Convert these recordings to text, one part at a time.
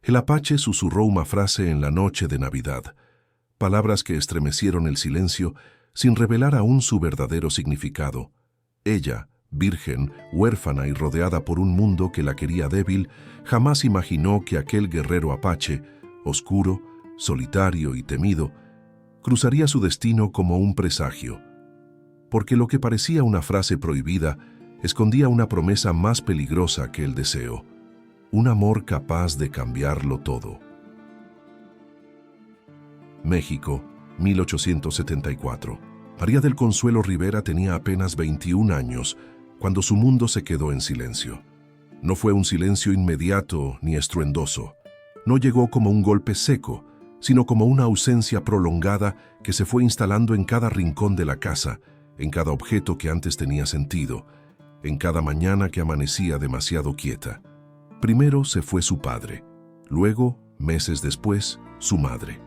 El apache susurró una frase en la noche de Navidad, palabras que estremecieron el silencio sin revelar aún su verdadero significado. Ella, virgen, huérfana y rodeada por un mundo que la quería débil, jamás imaginó que aquel guerrero apache, oscuro, solitario y temido, cruzaría su destino como un presagio. Porque lo que parecía una frase prohibida escondía una promesa más peligrosa que el deseo, un amor capaz de cambiarlo todo. México, 1874. María del Consuelo Rivera tenía apenas 21 años cuando su mundo se quedó en silencio. No fue un silencio inmediato ni estruendoso. No llegó como un golpe seco, sino como una ausencia prolongada que se fue instalando en cada rincón de la casa, en cada objeto que antes tenía sentido, en cada mañana que amanecía demasiado quieta. Primero se fue su padre, luego, meses después, su madre.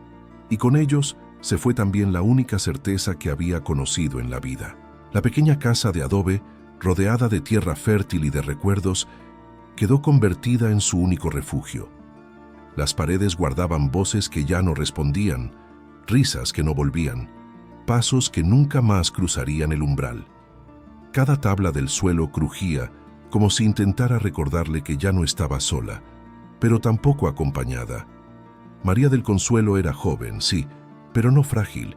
Y con ellos se fue también la única certeza que había conocido en la vida. La pequeña casa de adobe, rodeada de tierra fértil y de recuerdos, quedó convertida en su único refugio. Las paredes guardaban voces que ya no respondían, risas que no volvían, pasos que nunca más cruzarían el umbral. Cada tabla del suelo crujía, como si intentara recordarle que ya no estaba sola, pero tampoco acompañada. María del Consuelo era joven, sí, pero no frágil.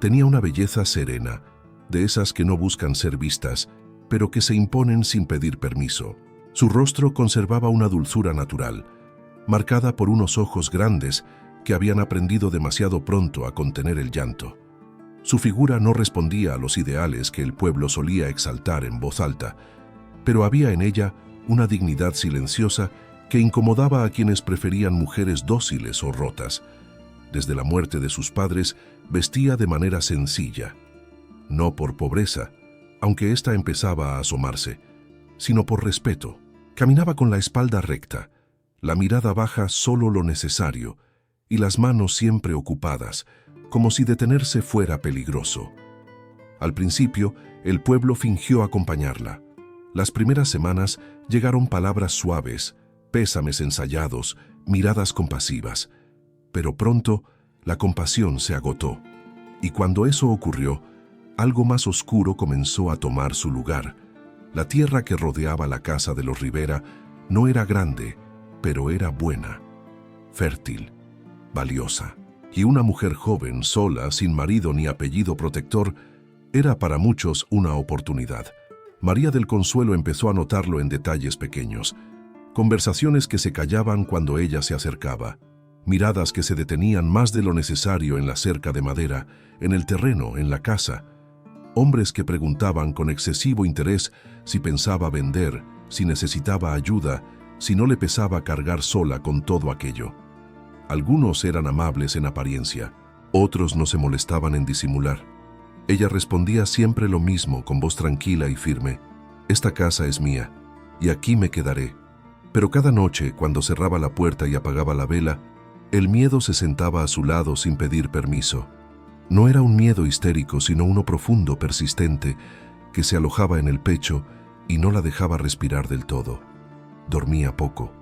Tenía una belleza serena, de esas que no buscan ser vistas, pero que se imponen sin pedir permiso. Su rostro conservaba una dulzura natural, marcada por unos ojos grandes que habían aprendido demasiado pronto a contener el llanto. Su figura no respondía a los ideales que el pueblo solía exaltar en voz alta, pero había en ella una dignidad silenciosa que incomodaba a quienes preferían mujeres dóciles o rotas. Desde la muerte de sus padres, vestía de manera sencilla, no por pobreza, aunque ésta empezaba a asomarse, sino por respeto. Caminaba con la espalda recta, la mirada baja solo lo necesario y las manos siempre ocupadas, como si detenerse fuera peligroso. Al principio, el pueblo fingió acompañarla. Las primeras semanas llegaron palabras suaves, pésames ensayados, miradas compasivas. Pero pronto, la compasión se agotó. Y cuando eso ocurrió, algo más oscuro comenzó a tomar su lugar. La tierra que rodeaba la casa de los Rivera no era grande, pero era buena, fértil, valiosa. Y una mujer joven, sola, sin marido ni apellido protector, era para muchos una oportunidad. María del Consuelo empezó a notarlo en detalles pequeños. Conversaciones que se callaban cuando ella se acercaba. Miradas que se detenían más de lo necesario en la cerca de madera, en el terreno, en la casa. Hombres que preguntaban con excesivo interés si pensaba vender, si necesitaba ayuda, si no le pesaba cargar sola con todo aquello. Algunos eran amables en apariencia, otros no se molestaban en disimular. Ella respondía siempre lo mismo con voz tranquila y firme: «Esta casa es mía, y aquí me quedaré». Pero cada noche, cuando cerraba la puerta y apagaba la vela, el miedo se sentaba a su lado sin pedir permiso. No era un miedo histérico, sino uno profundo, persistente, que se alojaba en el pecho y no la dejaba respirar del todo. Dormía poco,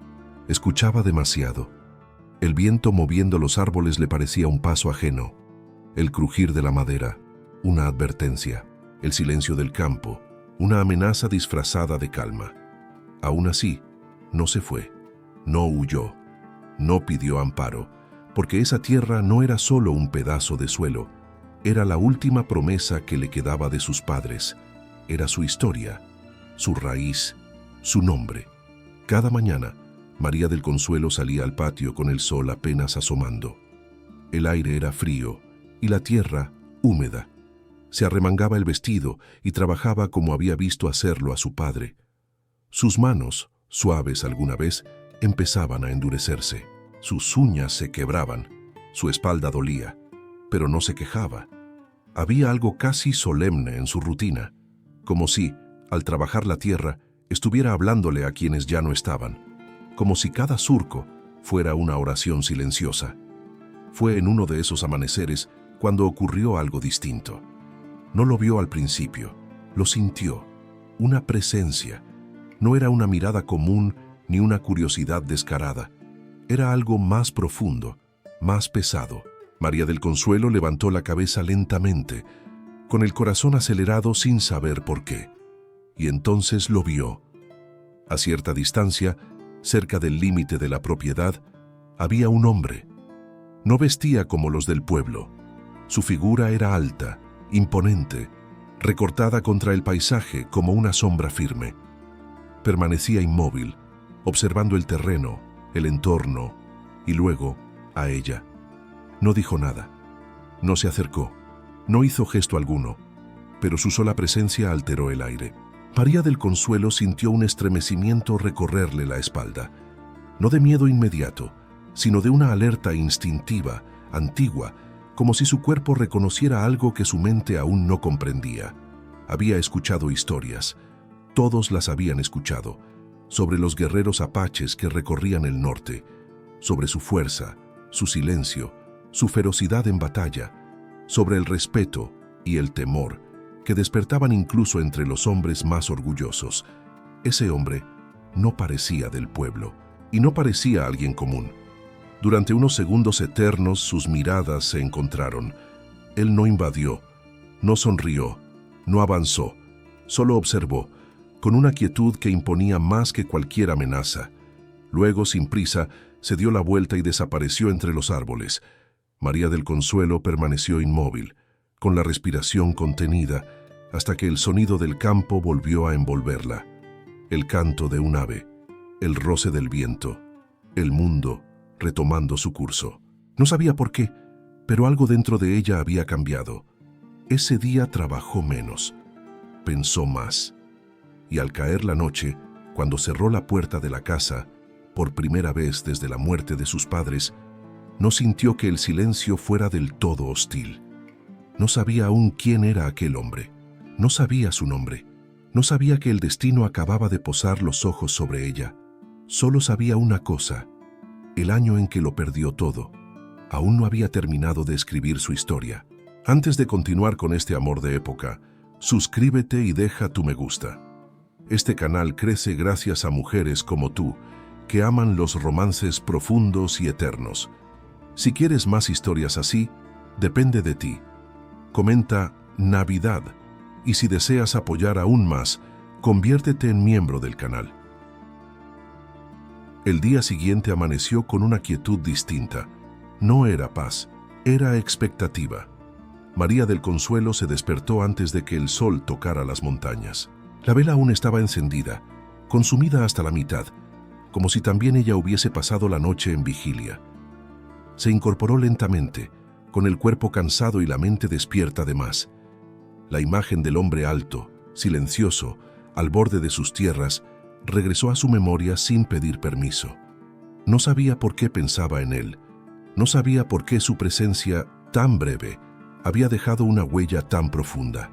escuchaba demasiado. El viento moviendo los árboles le parecía un paso ajeno, el crujir de la madera, una advertencia, el silencio del campo, una amenaza disfrazada de calma. Aún así, no se fue, no huyó, no pidió amparo, porque esa tierra no era solo un pedazo de suelo, era la última promesa que le quedaba de sus padres, era su historia, su raíz, su nombre. Cada mañana, María del Consuelo salía al patio con el sol apenas asomando. El aire era frío y la tierra húmeda. Se arremangaba el vestido y trabajaba como había visto hacerlo a su padre. Sus manos, suaves alguna vez, empezaban a endurecerse. Sus uñas se quebraban, su espalda dolía, pero no se quejaba. Había algo casi solemne en su rutina, como si, al trabajar la tierra, estuviera hablándole a quienes ya no estaban, como si cada surco fuera una oración silenciosa. Fue en uno de esos amaneceres cuando ocurrió algo distinto. No lo vio al principio, lo sintió, una presencia. No era una mirada común ni una curiosidad descarada. Era algo más profundo, más pesado. María del Consuelo levantó la cabeza lentamente, con el corazón acelerado sin saber por qué. Y entonces lo vio. A cierta distancia, cerca del límite de la propiedad, había un hombre. No vestía como los del pueblo. Su figura era alta, imponente, recortada contra el paisaje como una sombra firme. Permanecía inmóvil, observando el terreno, el entorno y luego a ella. No dijo nada. No se acercó. No hizo gesto alguno, pero su sola presencia alteró el aire. María del Consuelo sintió un estremecimiento recorrerle la espalda. No de miedo inmediato, sino de una alerta instintiva, antigua, como si su cuerpo reconociera algo que su mente aún no comprendía. Había escuchado historias, todos las habían escuchado, sobre los guerreros apaches que recorrían el norte, sobre su fuerza, su silencio, su ferocidad en batalla, sobre el respeto y el temor que despertaban incluso entre los hombres más orgullosos. Ese hombre no parecía del pueblo y no parecía alguien común. Durante unos segundos eternos sus miradas se encontraron. Él no invadió, no sonrió, no avanzó, solo observó, con una quietud que imponía más que cualquier amenaza. Luego, sin prisa, se dio la vuelta y desapareció entre los árboles. María del Consuelo permaneció inmóvil, con la respiración contenida, hasta que el sonido del campo volvió a envolverla. El canto de un ave, el roce del viento, el mundo retomando su curso. No sabía por qué, pero algo dentro de ella había cambiado. Ese día trabajó menos, pensó más. Y al caer la noche, cuando cerró la puerta de la casa, por primera vez desde la muerte de sus padres, no sintió que el silencio fuera del todo hostil. No sabía aún quién era aquel hombre. No sabía su nombre. No sabía que el destino acababa de posar los ojos sobre ella. Solo sabía una cosa: el año en que lo perdió todo. Aún no había terminado de escribir su historia. Antes de continuar con este amor de época, suscríbete y deja tu me gusta. Este canal crece gracias a mujeres como tú, que aman los romances profundos y eternos. Si quieres más historias así, depende de ti. Comenta Navidad, y si deseas apoyar aún más, conviértete en miembro del canal. El día siguiente amaneció con una quietud distinta. No era paz, era expectativa. María del Consuelo se despertó antes de que el sol tocara las montañas. La vela aún estaba encendida, consumida hasta la mitad, como si también ella hubiese pasado la noche en vigilia. Se incorporó lentamente, con el cuerpo cansado y la mente despierta de más. La imagen del hombre alto, silencioso, al borde de sus tierras, regresó a su memoria sin pedir permiso. No sabía por qué pensaba en él. No sabía por qué su presencia, tan breve, había dejado una huella tan profunda.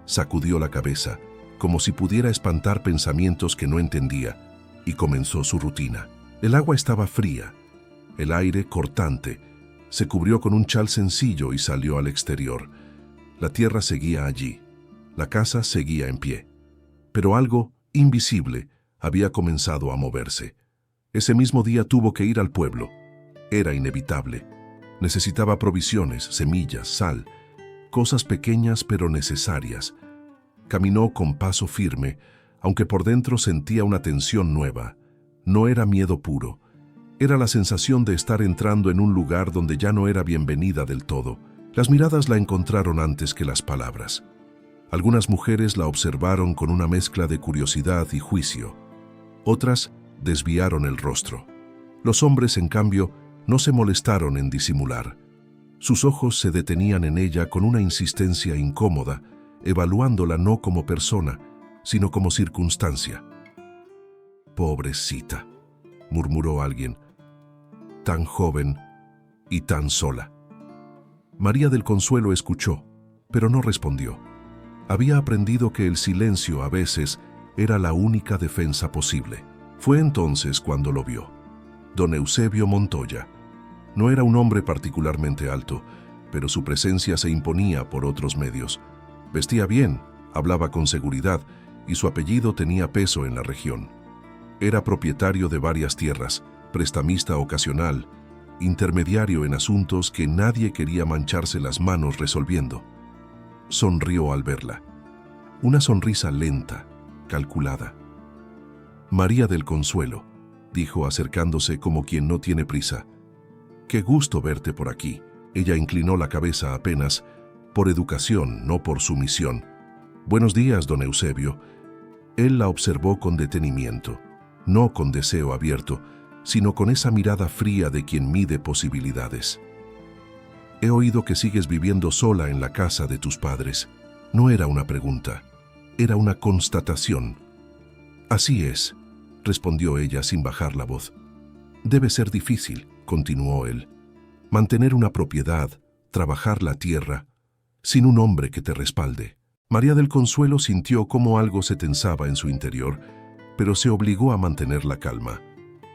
Sacudió la cabeza, como si pudiera espantar pensamientos que no entendía, y comenzó su rutina. El agua estaba fría, el aire cortante. Se cubrió con un chal sencillo y salió al exterior. La tierra seguía allí, la casa seguía en pie. Pero algo invisible había comenzado a moverse. Ese mismo día tuvo que ir al pueblo. Era inevitable. Necesitaba provisiones, semillas, sal, cosas pequeñas pero necesarias. Caminó con paso firme, aunque por dentro sentía una tensión nueva. No era miedo puro. Era la sensación de estar entrando en un lugar donde ya no era bienvenida del todo. Las miradas la encontraron antes que las palabras. Algunas mujeres la observaron con una mezcla de curiosidad y juicio. Otras desviaron el rostro. Los hombres, en cambio, no se molestaron en disimular. Sus ojos se detenían en ella con una insistencia incómoda, evaluándola no como persona, sino como circunstancia. «Pobrecita», murmuró alguien, «tan joven y tan sola». María del Consuelo escuchó, pero no respondió. Había aprendido que el silencio a veces era la única defensa posible. Fue entonces cuando lo vio. Don Eusebio Montoya. No era un hombre particularmente alto, pero su presencia se imponía por otros medios. Vestía bien, hablaba con seguridad y su apellido tenía peso en la región. Era propietario de varias tierras, prestamista ocasional, intermediario en asuntos que nadie quería mancharse las manos resolviendo. Sonrió al verla. Una sonrisa lenta, calculada. «María del Consuelo», dijo acercándose como quien no tiene prisa. «Qué gusto verte por aquí». Ella inclinó la cabeza apenas, por educación, no por sumisión. «Buenos días, don Eusebio». Él la observó con detenimiento, no con deseo abierto, sino con esa mirada fría de quien mide posibilidades. «He oído que sigues viviendo sola en la casa de tus padres». No era una pregunta, era una constatación. «Así es», respondió ella sin bajar la voz. «Debe ser difícil», continuó él, «mantener una propiedad, trabajar la tierra, sin un hombre que te respalde». María del Consuelo sintió cómo algo se tensaba en su interior, pero se obligó a mantener la calma.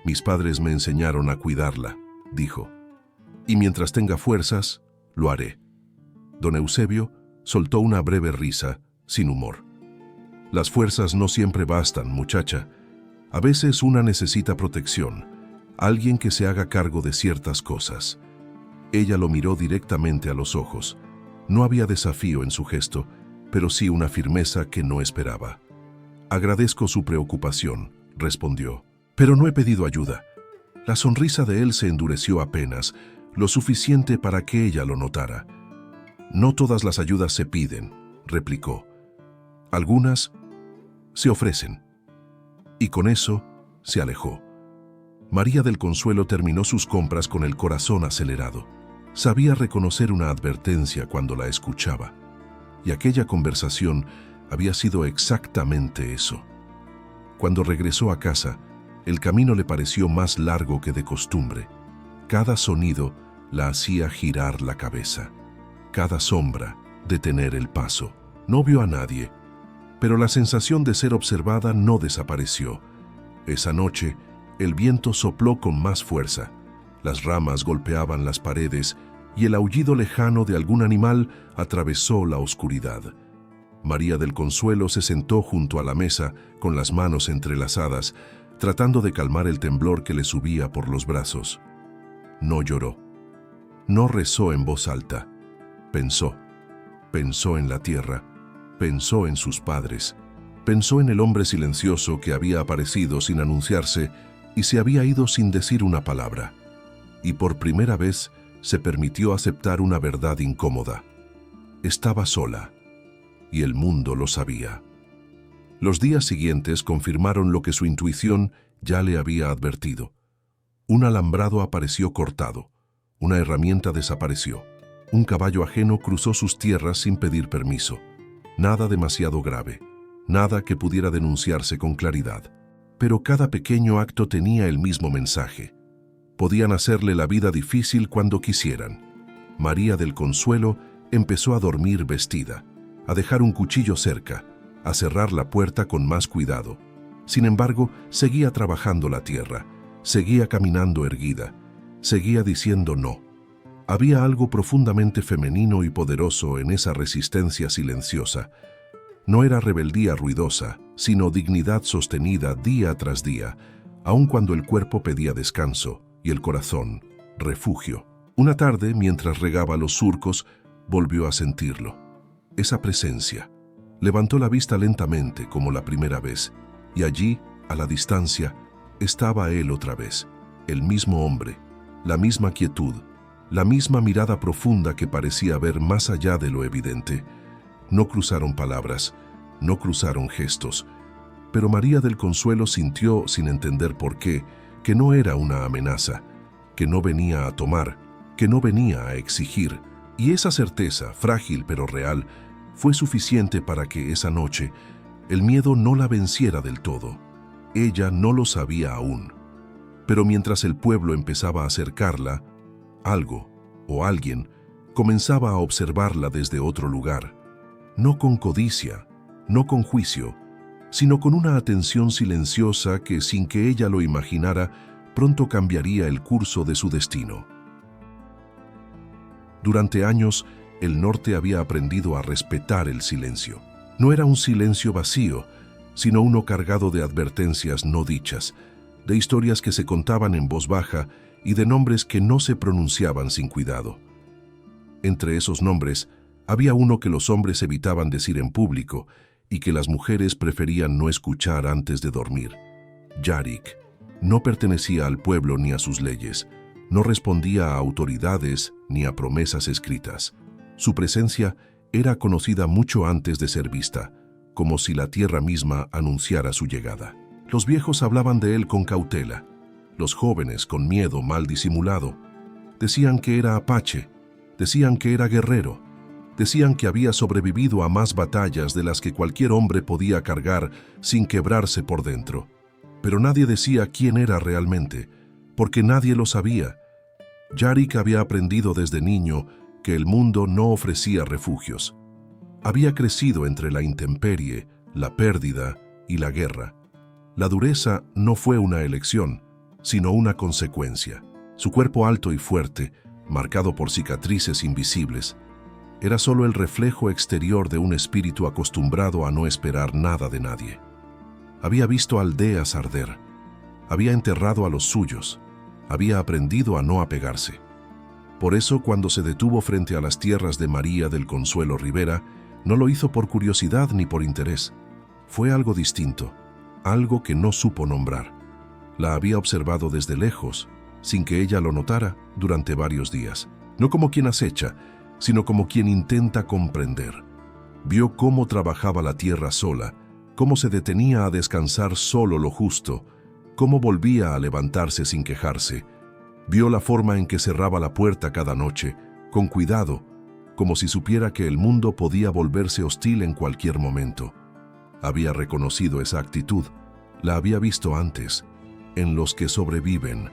«Mis padres me enseñaron a cuidarla», dijo. «Y mientras tenga fuerzas, lo haré». Don Eusebio soltó una breve risa, sin humor. «Las fuerzas no siempre bastan, muchacha. A veces una necesita protección, alguien que se haga cargo de ciertas cosas». Ella lo miró directamente a los ojos. No había desafío en su gesto, pero sí una firmeza que no esperaba. «Agradezco su preocupación», respondió, «pero no he pedido ayuda». La sonrisa de él se endureció apenas, lo suficiente para que ella lo notara. «No todas las ayudas se piden», replicó. «Algunas se ofrecen». Y con eso se alejó. María del Consuelo terminó sus compras con el corazón acelerado. Sabía reconocer una advertencia cuando la escuchaba. Y aquella conversación había sido exactamente eso. Cuando regresó a casa, el camino le pareció más largo que de costumbre. Cada sonido la hacía girar la cabeza. Cada sombra, detener el paso. No vio a nadie, pero la sensación de ser observada no desapareció. Esa noche, el viento sopló con más fuerza. Las ramas golpeaban las paredes y el aullido lejano de algún animal atravesó la oscuridad. María del Consuelo se sentó junto a la mesa con las manos entrelazadas, tratando de calmar el temblor que le subía por los brazos. No lloró. No rezó en voz alta. Pensó. Pensó en la tierra. Pensó en sus padres. Pensó en el hombre silencioso que había aparecido sin anunciarse y se había ido sin decir una palabra. Y por primera vez se permitió aceptar una verdad incómoda. Estaba sola, y el mundo lo sabía. Los días siguientes confirmaron lo que su intuición ya le había advertido. Un alambrado apareció cortado, una herramienta desapareció, un caballo ajeno cruzó sus tierras sin pedir permiso. Nada demasiado grave, nada que pudiera denunciarse con claridad. Pero cada pequeño acto tenía el mismo mensaje. Podían hacerle la vida difícil cuando quisieran. María del Consuelo empezó a dormir vestida, a dejar un cuchillo cerca, a cerrar la puerta con más cuidado. Sin embargo, seguía trabajando la tierra, seguía caminando erguida, seguía diciendo no. Había algo profundamente femenino y poderoso en esa resistencia silenciosa. No era rebeldía ruidosa, sino dignidad sostenida día tras día, aun cuando el cuerpo pedía descanso y el corazón, refugio. Una tarde, mientras regaba los surcos, volvió a sentirlo. Esa presencia. Levantó la vista lentamente, como la primera vez, y allí, a la distancia, estaba él otra vez, el mismo hombre, la misma quietud, la misma mirada profunda que parecía ver más allá de lo evidente. No cruzaron palabras, no cruzaron gestos, pero María del Consuelo sintió, sin entender por qué, que no era una amenaza, que no venía a tomar, que no venía a exigir, y esa certeza, frágil pero real, fue suficiente para que esa noche el miedo no la venciera del todo. Ella no lo sabía aún, pero mientras el pueblo empezaba a acercarla, algo o alguien comenzaba a observarla desde otro lugar, no con codicia, no con juicio, sino con una atención silenciosa que, sin que ella lo imaginara, pronto cambiaría el curso de su destino. Durante años, el norte había aprendido a respetar el silencio. No era un silencio vacío, sino uno cargado de advertencias no dichas, de historias que se contaban en voz baja y de nombres que no se pronunciaban sin cuidado. Entre esos nombres, había uno que los hombres evitaban decir en público y que las mujeres preferían no escuchar antes de dormir. Yarik no pertenecía al pueblo ni a sus leyes, no respondía a autoridades ni a promesas escritas. Su presencia era conocida mucho antes de ser vista, como si la tierra misma anunciara su llegada. Los viejos hablaban de él con cautela, los jóvenes con miedo mal disimulado. Decían que era apache, decían que era guerrero, decían que había sobrevivido a más batallas de las que cualquier hombre podía cargar sin quebrarse por dentro. Pero nadie decía quién era realmente, porque nadie lo sabía. Yarik había aprendido desde niño que el mundo no ofrecía refugios. Había crecido entre la intemperie, la pérdida y la guerra. La dureza no fue una elección, sino una consecuencia. Su cuerpo alto y fuerte, marcado por cicatrices invisibles, era solo el reflejo exterior de un espíritu acostumbrado a no esperar nada de nadie. Había visto aldeas arder, había enterrado a los suyos, había aprendido a no apegarse. Por eso, cuando se detuvo frente a las tierras de María del Consuelo Rivera, no lo hizo por curiosidad ni por interés. Fue algo distinto, algo que no supo nombrar. La había observado desde lejos, sin que ella lo notara, durante varios días. No como quien acecha, sino como quien intenta comprender. Vio cómo trabajaba la tierra sola, cómo se detenía a descansar solo lo justo, cómo volvía a levantarse sin quejarse. Vio la forma en que cerraba la puerta cada noche, con cuidado, como si supiera que el mundo podía volverse hostil en cualquier momento. Había reconocido esa actitud, la había visto antes, en los que sobreviven.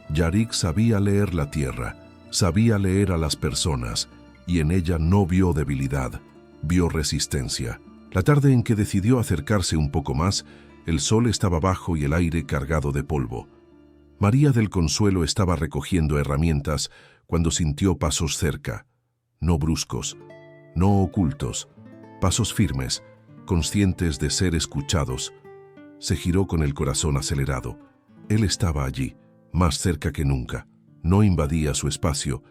Yarik sabía leer la tierra, sabía leer a las personas, y en ella no vio debilidad, vio resistencia. La tarde en que decidió acercarse un poco más, el sol estaba bajo y el aire cargado de polvo. María del Consuelo estaba recogiendo herramientas cuando sintió pasos cerca, no bruscos, no ocultos, pasos firmes, conscientes de ser escuchados. Se giró con el corazón acelerado. Él estaba allí, más cerca que nunca. No invadía su espacio,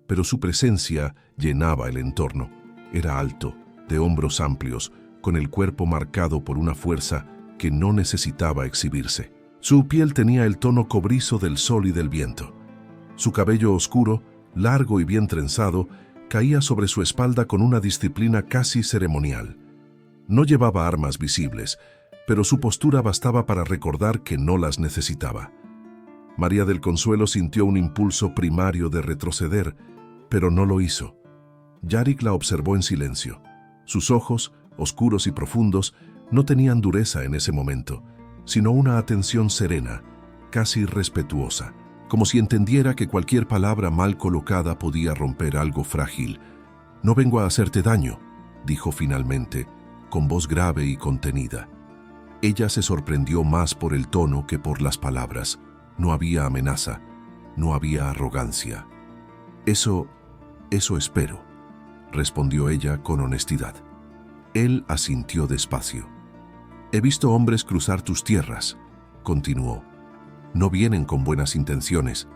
pero su presencia llenaba el entorno. Era alto, de hombros amplios, con el cuerpo marcado por una fuerza que no necesitaba exhibirse. Su piel tenía el tono cobrizo del sol y del viento. Su cabello oscuro, largo y bien trenzado, caía sobre su espalda con una disciplina casi ceremonial. No llevaba armas visibles, pero su postura bastaba para recordar que no las necesitaba. María del Consuelo sintió un impulso primario de retroceder, pero no lo hizo. Yarik la observó en silencio. Sus ojos, oscuros y profundos, no tenían dureza en ese momento, sino una atención serena, casi respetuosa, como si entendiera que cualquier palabra mal colocada podía romper algo frágil. «No vengo a hacerte daño», dijo finalmente, con voz grave y contenida. Ella se sorprendió más por el tono que por las palabras. No había amenaza, no había arrogancia. Eso espero», respondió ella con honestidad. Él asintió despacio. «He visto hombres cruzar tus tierras», continuó. «No vienen con buenas intenciones».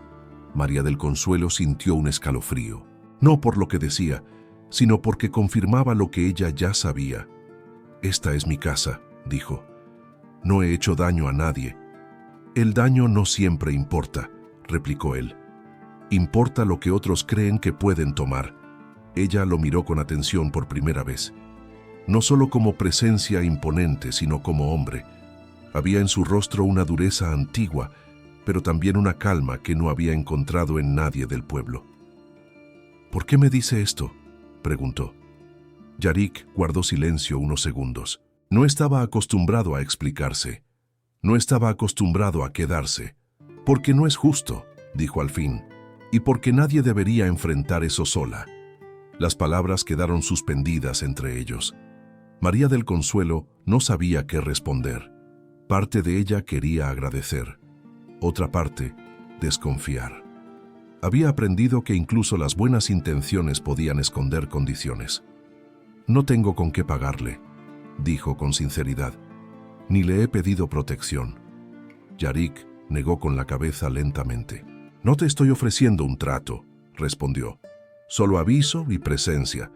María del Consuelo sintió un escalofrío, no por lo que decía, sino porque confirmaba lo que ella ya sabía. «Esta es mi casa», dijo. «No he hecho daño a nadie». «El daño no siempre importa», replicó él. «Importa lo que otros creen que pueden tomar». Ella lo miró con atención por primera vez. No solo como presencia imponente, sino como hombre. Había en su rostro una dureza antigua, pero también una calma que no había encontrado en nadie del pueblo. «¿Por qué me dice esto?», preguntó. Yarik guardó silencio unos segundos. No estaba acostumbrado a explicarse. No estaba acostumbrado a quedarse. «Porque no es justo», dijo al fin, «y porque nadie debería enfrentar eso sola». Las palabras quedaron suspendidas entre ellos. María del Consuelo no sabía qué responder. Parte de ella quería agradecer. Otra parte, desconfiar. Había aprendido que incluso las buenas intenciones podían esconder condiciones. «No tengo con qué pagarle», dijo con sinceridad. «Ni le he pedido protección». Yarik negó con la cabeza lentamente. «No te estoy ofreciendo un trato», respondió. «Solo aviso y presencia».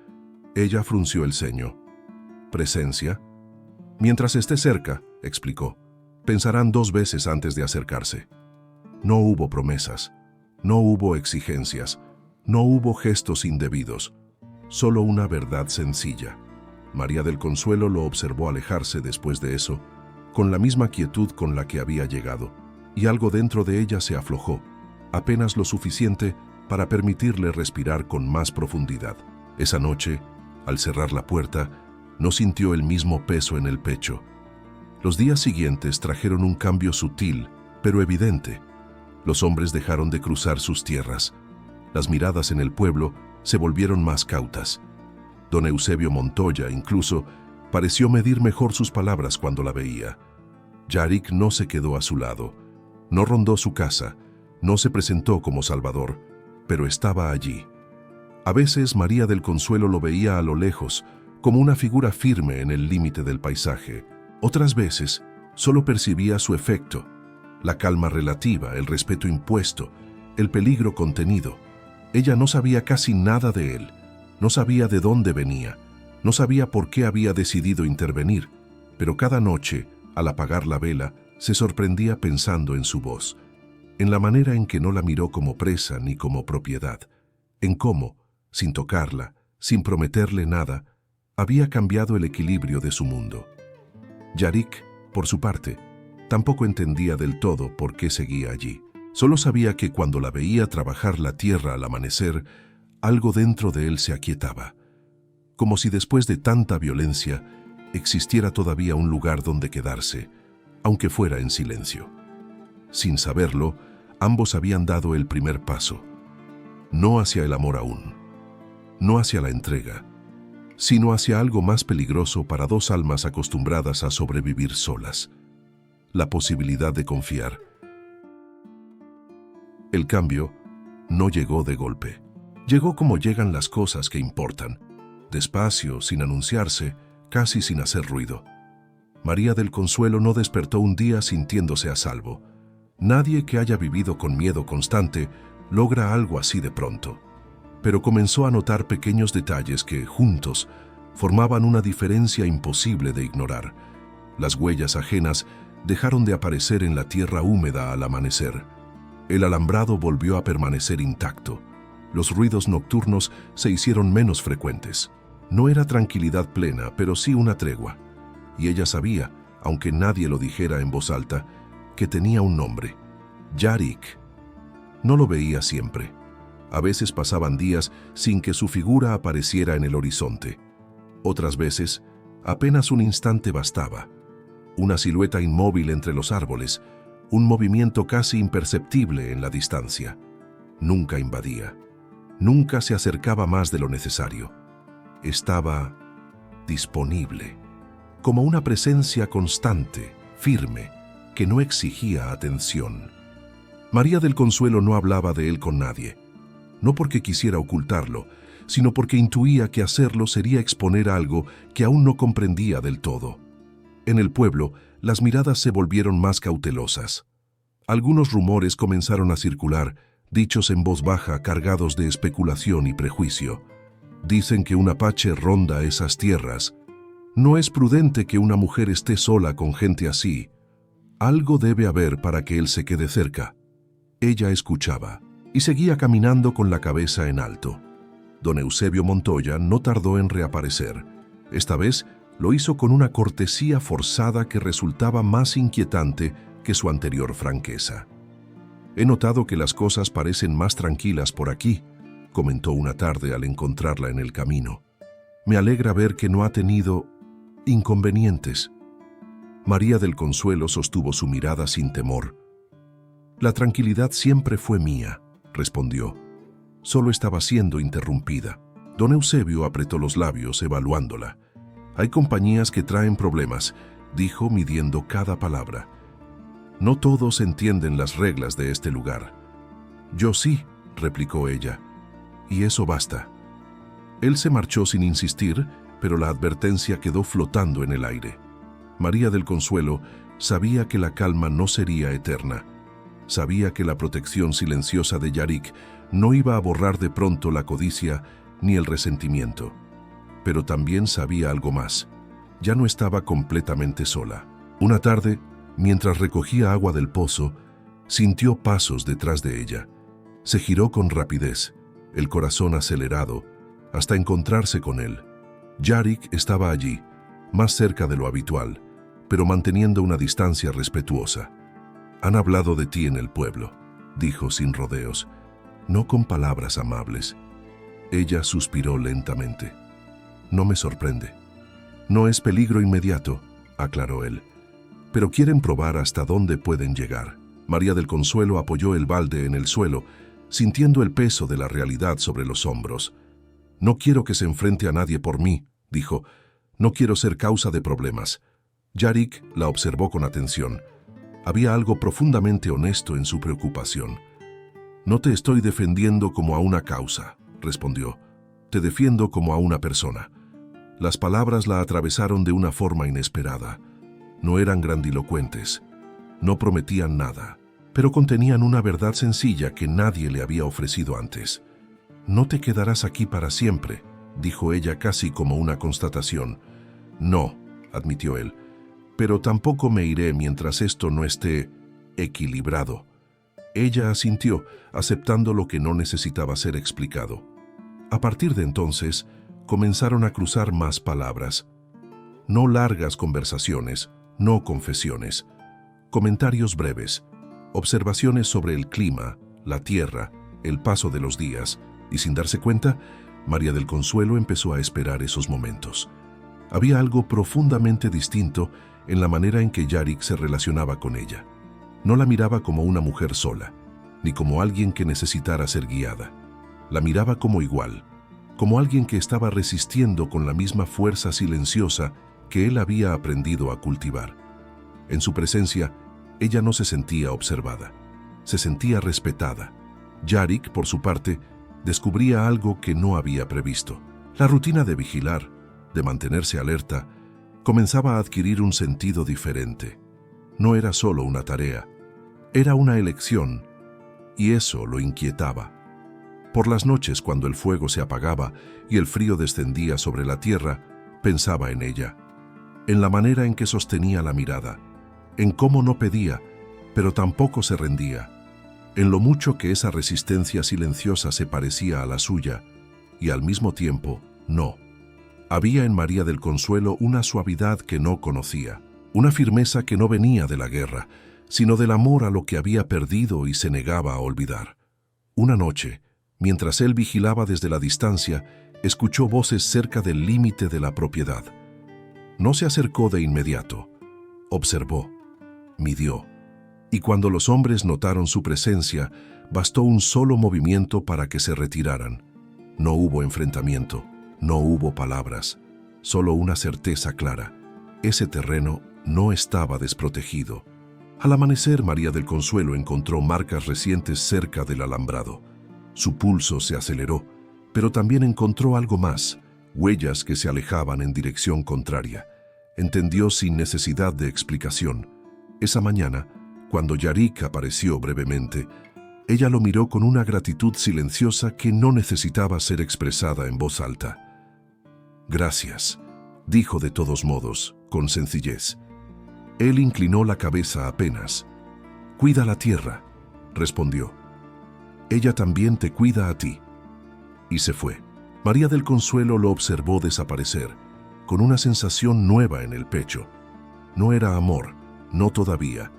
Ella frunció el ceño. «¿Presencia?» «Mientras esté cerca», explicó, «pensarán 2 veces antes de acercarse». No hubo promesas, no hubo exigencias, no hubo gestos indebidos, solo una verdad sencilla. María del Consuelo lo observó alejarse después de eso, con la misma quietud con la que había llegado, y algo dentro de ella se aflojó, apenas lo suficiente para permitirle respirar con más profundidad. Esa noche, al cerrar la puerta, no sintió el mismo peso en el pecho. Los días siguientes trajeron un cambio sutil, pero evidente. Los hombres dejaron de cruzar sus tierras. Las miradas en el pueblo se volvieron más cautas. Don Eusebio Montoya, incluso, pareció medir mejor sus palabras cuando la veía. Yarik no se quedó a su lado, no rondó su casa, no se presentó como salvador, pero estaba allí. A veces María del Consuelo lo veía a lo lejos, como una figura firme en el límite del paisaje. Otras veces, solo percibía su efecto, la calma relativa, el respeto impuesto, el peligro contenido. Ella no sabía casi nada de él, no sabía de dónde venía, no sabía por qué había decidido intervenir, pero cada noche, al apagar la vela, se sorprendía pensando en su voz, en la manera en que no la miró como presa ni como propiedad, en cómo, sin tocarla, sin prometerle nada, había cambiado el equilibrio de su mundo. Yarik, por su parte, tampoco entendía del todo por qué seguía allí. Solo sabía que cuando la veía trabajar la tierra al amanecer, algo dentro de él se aquietaba, como si después de tanta violencia existiera todavía un lugar donde quedarse, aunque fuera en silencio. Sin saberlo, ambos habían dado el primer paso, no hacia el amor aún, no hacia la entrega, sino hacia algo más peligroso para 2 almas acostumbradas a sobrevivir solas: la posibilidad de confiar. El cambio no llegó de golpe. Llegó como llegan las cosas que importan, despacio, sin anunciarse, casi sin hacer ruido. María del Consuelo no despertó un día sintiéndose a salvo. Nadie que haya vivido con miedo constante logra algo así de pronto. Pero comenzó a notar pequeños detalles que, juntos, formaban una diferencia imposible de ignorar. Las huellas ajenas dejaron de aparecer en la tierra húmeda al amanecer. El alambrado volvió a permanecer intacto. Los ruidos nocturnos se hicieron menos frecuentes. No era tranquilidad plena, pero sí una tregua. Y ella sabía, aunque nadie lo dijera en voz alta, que tenía un nombre: Yarik. No lo veía siempre. A veces pasaban días sin que su figura apareciera en el horizonte. Otras veces, apenas un instante bastaba. Una silueta inmóvil entre los árboles, un movimiento casi imperceptible en la distancia. Nunca invadía, nunca se acercaba más de lo necesario. Estaba disponible, como una presencia constante, firme, que no exigía atención. María del Consuelo no hablaba de él con nadie, no porque quisiera ocultarlo, sino porque intuía que hacerlo sería exponer algo que aún no comprendía del todo. En el pueblo, las miradas se volvieron más cautelosas. Algunos rumores comenzaron a circular, dichos en voz baja, cargados de especulación y prejuicio. Dicen que un apache ronda esas tierras. No es prudente que una mujer esté sola con gente así. Algo debe haber para que él se quede cerca. Ella escuchaba y seguía caminando con la cabeza en alto. Don Eusebio Montoya no tardó en reaparecer. Esta vez lo hizo con una cortesía forzada que resultaba más inquietante que su anterior franqueza. «He notado que las cosas parecen más tranquilas por aquí», comentó una tarde al encontrarla en el camino. «Me alegra ver que no ha tenido inconvenientes». María del Consuelo sostuvo su mirada sin temor. «La tranquilidad siempre fue mía», respondió. Solo estaba siendo interrumpida. Don Eusebio apretó los labios evaluándola. «Hay compañías que traen problemas», dijo midiendo cada palabra. «No todos entienden las reglas de este lugar». «Yo sí», replicó ella, «y eso basta». Él se marchó sin insistir, pero la advertencia quedó flotando en el aire. María del Consuelo sabía que la calma no sería eterna, Sabía que la protección silenciosa de Yarik no iba a borrar de pronto la codicia ni el resentimiento. Pero también sabía algo más. Ya no estaba completamente sola. Una tarde, mientras recogía agua del pozo, sintió pasos detrás de ella. Se giró con rapidez, el corazón acelerado, hasta encontrarse con él. Yarik estaba allí, más cerca de lo habitual, pero manteniendo una distancia respetuosa. «Han hablado de ti en el pueblo», dijo sin rodeos, no con palabras amables. Ella suspiró lentamente. «No me sorprende. No es peligro inmediato», aclaró él, «pero quieren probar hasta dónde pueden llegar». María del Consuelo apoyó el balde en el suelo, sintiendo el peso de la realidad sobre los hombros. «No quiero que se enfrente a nadie por mí», dijo. «No quiero ser causa de problemas». Yarik la observó con atención. Había algo profundamente honesto en su preocupación. «No te estoy defendiendo como a una causa», respondió. «Te defiendo como a una persona». Las palabras la atravesaron de una forma inesperada. No eran grandilocuentes. No prometían nada, pero contenían una verdad sencilla que nadie le había ofrecido antes. «No te quedarás aquí para siempre», dijo ella casi como una constatación. «No», admitió él, «pero tampoco me iré mientras esto no esté equilibrado». Ella asintió, aceptando lo que no necesitaba ser explicado. A partir de entonces, comenzaron a cruzar más palabras. No largas conversaciones, no confesiones. Comentarios breves, observaciones sobre el clima, la tierra, el paso de los días, y sin darse cuenta, María del Consuelo empezó a esperar esos momentos. Había algo profundamente distinto en la manera en que Yarik se relacionaba con ella. No la miraba como una mujer sola, ni como alguien que necesitara ser guiada. La miraba como igual, como alguien que estaba resistiendo con la misma fuerza silenciosa que él había aprendido a cultivar. En su presencia, ella no se sentía observada, se sentía respetada. Yarik, por su parte, descubría algo que no había previsto. La rutina de vigilar, de mantenerse alerta, comenzaba a adquirir un sentido diferente. No era solo una tarea, era una elección, y eso lo inquietaba. Por las noches, cuando el fuego se apagaba y el frío descendía sobre la tierra, pensaba en ella, en la manera en que sostenía la mirada, en cómo no pedía, pero tampoco se rendía, en lo mucho que esa resistencia silenciosa se parecía a la suya, y al mismo tiempo, no. Había en María del Consuelo una suavidad que no conocía, una firmeza que no venía de la guerra, sino del amor a lo que había perdido y se negaba a olvidar. Una noche, mientras él vigilaba desde la distancia, escuchó voces cerca del límite de la propiedad. No se acercó de inmediato. Observó, midió, y cuando los hombres notaron su presencia, bastó un solo movimiento para que se retiraran. No hubo enfrentamiento, no hubo palabras, solo una certeza clara. Ese terreno no estaba desprotegido. Al amanecer, María del Consuelo encontró marcas recientes cerca del alambrado. Su pulso se aceleró, pero también encontró algo más, huellas que se alejaban en dirección contraria. Entendió sin necesidad de explicación. Esa mañana, cuando Yarik apareció brevemente, ella lo miró con una gratitud silenciosa que no necesitaba ser expresada en voz alta. «Gracias», dijo de todos modos, con sencillez. Él inclinó la cabeza apenas. «Cuida la tierra», respondió. «Ella también te cuida a ti». Y se fue. María del Consuelo lo observó desaparecer, con una sensación nueva en el pecho. No era amor, no todavía.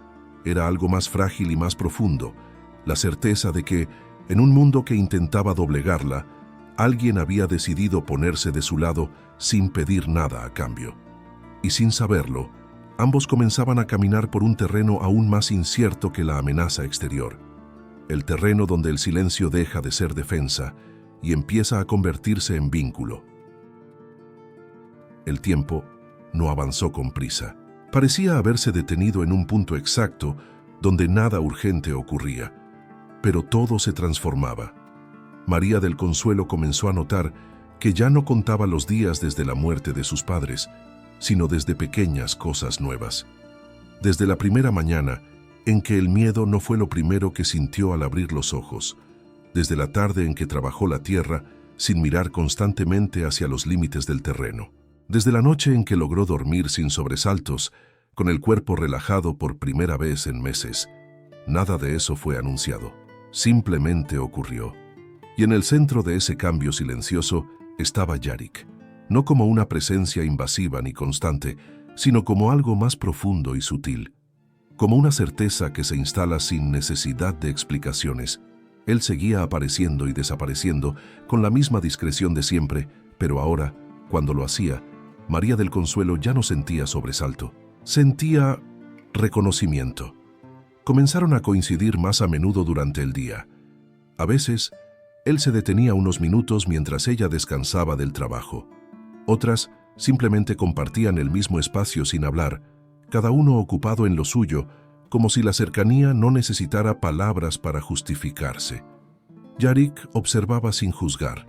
Era algo más frágil y más profundo, la certeza de que, en un mundo que intentaba doblegarla, alguien había decidido ponerse de su lado sin pedir nada a cambio. Y sin saberlo, ambos comenzaban a caminar por un terreno aún más incierto que la amenaza exterior. El terreno donde el silencio deja de ser defensa y empieza a convertirse en vínculo. El tiempo no avanzó con prisa. Parecía haberse detenido en un punto exacto donde nada urgente ocurría, pero todo se transformaba. María del Consuelo comenzó a notar que ya no contaba los días desde la muerte de sus padres, sino desde pequeñas cosas nuevas. Desde la primera mañana en que el miedo no fue lo primero que sintió al abrir los ojos, desde la tarde en que trabajó la tierra sin mirar constantemente hacia los límites del terreno, desde la noche en que logró dormir sin sobresaltos, con el cuerpo relajado por primera vez en meses. Nada de eso fue anunciado, simplemente ocurrió. Y en el centro de ese cambio silencioso estaba Yarick, no como una presencia invasiva ni constante, sino como algo más profundo y sutil, como una certeza que se instala sin necesidad de explicaciones. Él seguía apareciendo y desapareciendo con la misma discreción de siempre, pero ahora, cuando lo hacía, María del Consuelo ya no sentía sobresalto, sentía reconocimiento. Comenzaron a coincidir más a menudo durante el día. A veces, él se detenía unos minutos mientras ella descansaba del trabajo. Otras simplemente compartían el mismo espacio sin hablar, cada uno ocupado en lo suyo, como si la cercanía no necesitara palabras para justificarse. Yarick observaba sin juzgar,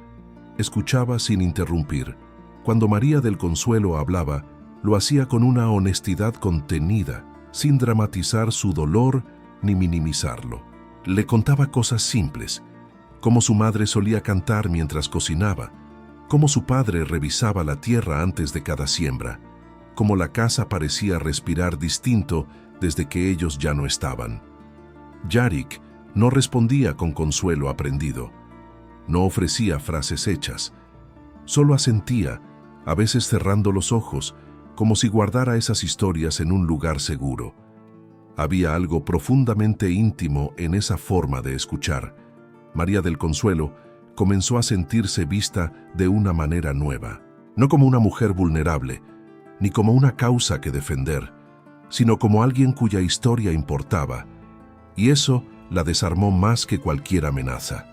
escuchaba sin interrumpir. Cuando María del Consuelo hablaba, lo hacía con una honestidad contenida, sin dramatizar su dolor ni minimizarlo. Le contaba cosas simples, como su madre solía cantar mientras cocinaba, cómo su padre revisaba la tierra antes de cada siembra, cómo la casa parecía respirar distinto desde que ellos ya no estaban. Yarick no respondía con consuelo aprendido, no ofrecía frases hechas, solo asentía, a veces cerrando los ojos, como si guardara esas historias en un lugar seguro. Había algo profundamente íntimo en esa forma de escuchar. María del Consuelo comenzó a sentirse vista de una manera nueva, no como una mujer vulnerable, ni como una causa que defender, sino como alguien cuya historia importaba, y eso la desarmó más que cualquier amenaza.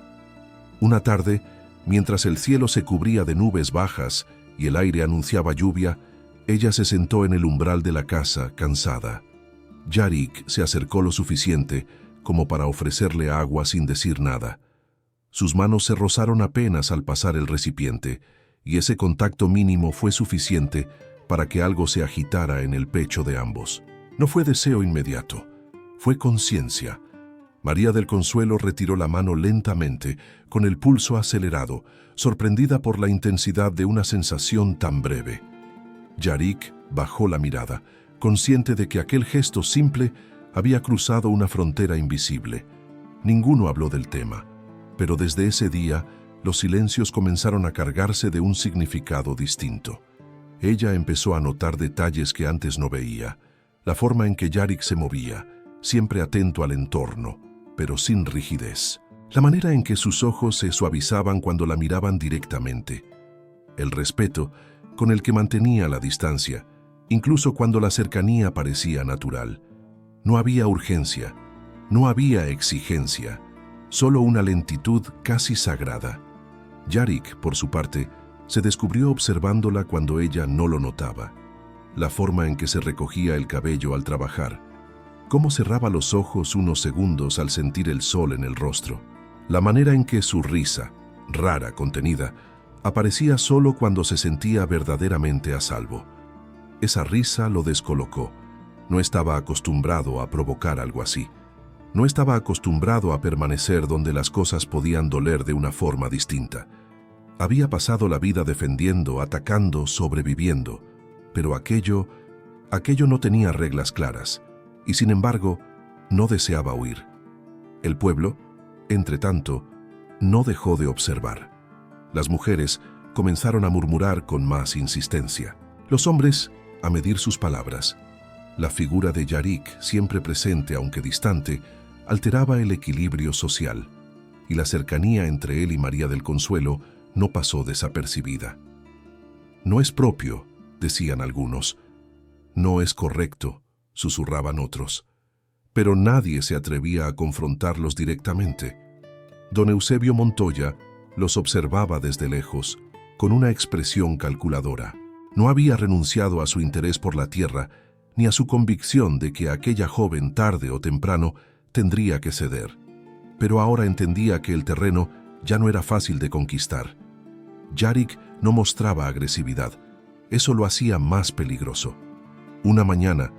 Una tarde, mientras el cielo se cubría de nubes bajas y el aire anunciaba lluvia, ella se sentó en el umbral de la casa, cansada. Yarick se acercó lo suficiente como para ofrecerle agua sin decir nada. Sus manos se rozaron apenas al pasar el recipiente, y ese contacto mínimo fue suficiente para que algo se agitara en el pecho de ambos. No fue deseo inmediato, fue conciencia. María del Consuelo retiró la mano lentamente, con el pulso acelerado, sorprendida por la intensidad de una sensación tan breve. Yarick bajó la mirada, consciente de que aquel gesto simple había cruzado una frontera invisible. Ninguno habló del tema, pero desde ese día los silencios comenzaron a cargarse de un significado distinto. Ella empezó a notar detalles que antes no veía, la forma en que Yarick se movía, siempre atento al entorno, pero sin rigidez. La manera en que sus ojos se suavizaban cuando la miraban directamente. El respeto con el que mantenía la distancia, incluso cuando la cercanía parecía natural. No había urgencia, no había exigencia, solo una lentitud casi sagrada. Yarick, por su parte, se descubrió observándola cuando ella no lo notaba. La forma en que se recogía el cabello al trabajar, cómo cerraba los ojos unos segundos al sentir el sol en el rostro, la manera en que su risa, rara, contenida, aparecía solo cuando se sentía verdaderamente a salvo. Esa risa lo descolocó. No estaba acostumbrado a provocar algo así. No estaba acostumbrado a permanecer donde las cosas podían doler de una forma distinta. Había pasado la vida defendiendo, atacando, sobreviviendo, pero aquello no tenía reglas claras, y sin embargo, no deseaba huir. El pueblo, entre tanto, no dejó de observar. Las mujeres comenzaron a murmurar con más insistencia. Los hombres, a medir sus palabras. La figura de Yarick, siempre presente aunque distante, alteraba el equilibrio social, y la cercanía entre él y María del Consuelo no pasó desapercibida. No es propio, decían algunos. No es correcto, susurraban otros. Pero nadie se atrevía a confrontarlos directamente. Don Eusebio Montoya los observaba desde lejos, con una expresión calculadora. No había renunciado a su interés por la tierra, ni a su convicción de que aquella joven tarde o temprano tendría que ceder. Pero ahora entendía que el terreno ya no era fácil de conquistar. Yarick no mostraba agresividad, eso lo hacía más peligroso. Una mañana,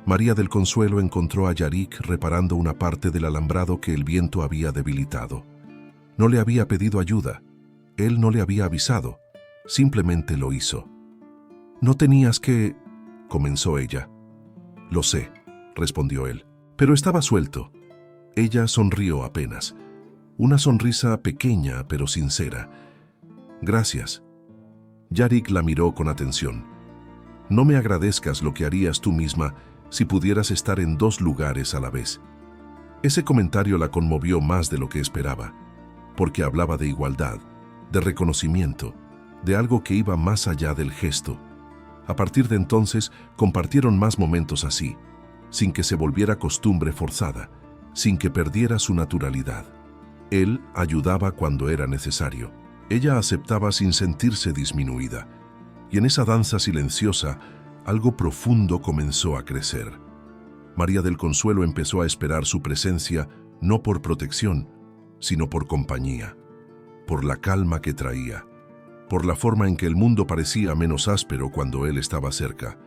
María del Consuelo encontró a Yarik reparando una parte del alambrado que el viento había debilitado. No le había pedido ayuda. Él no le había avisado. Simplemente lo hizo. «No tenías que...», comenzó ella. «Lo sé», respondió él, «pero estaba suelto». Ella sonrió apenas. Una sonrisa pequeña pero sincera. «Gracias». Yarik la miró con atención. «No me agradezcas lo que harías tú misma si pudieras estar en 2 lugares a la vez». Ese comentario la conmovió más de lo que esperaba, porque hablaba de igualdad, de reconocimiento, de algo que iba más allá del gesto. A partir de entonces, compartieron más momentos así, sin que se volviera costumbre forzada, sin que perdiera su naturalidad. Él ayudaba cuando era necesario. Ella aceptaba sin sentirse disminuida. Y en esa danza silenciosa, algo profundo comenzó a crecer. María del Consuelo empezó a esperar su presencia no por protección, sino por compañía, por la calma que traía, por la forma en que el mundo parecía menos áspero cuando él estaba cerca.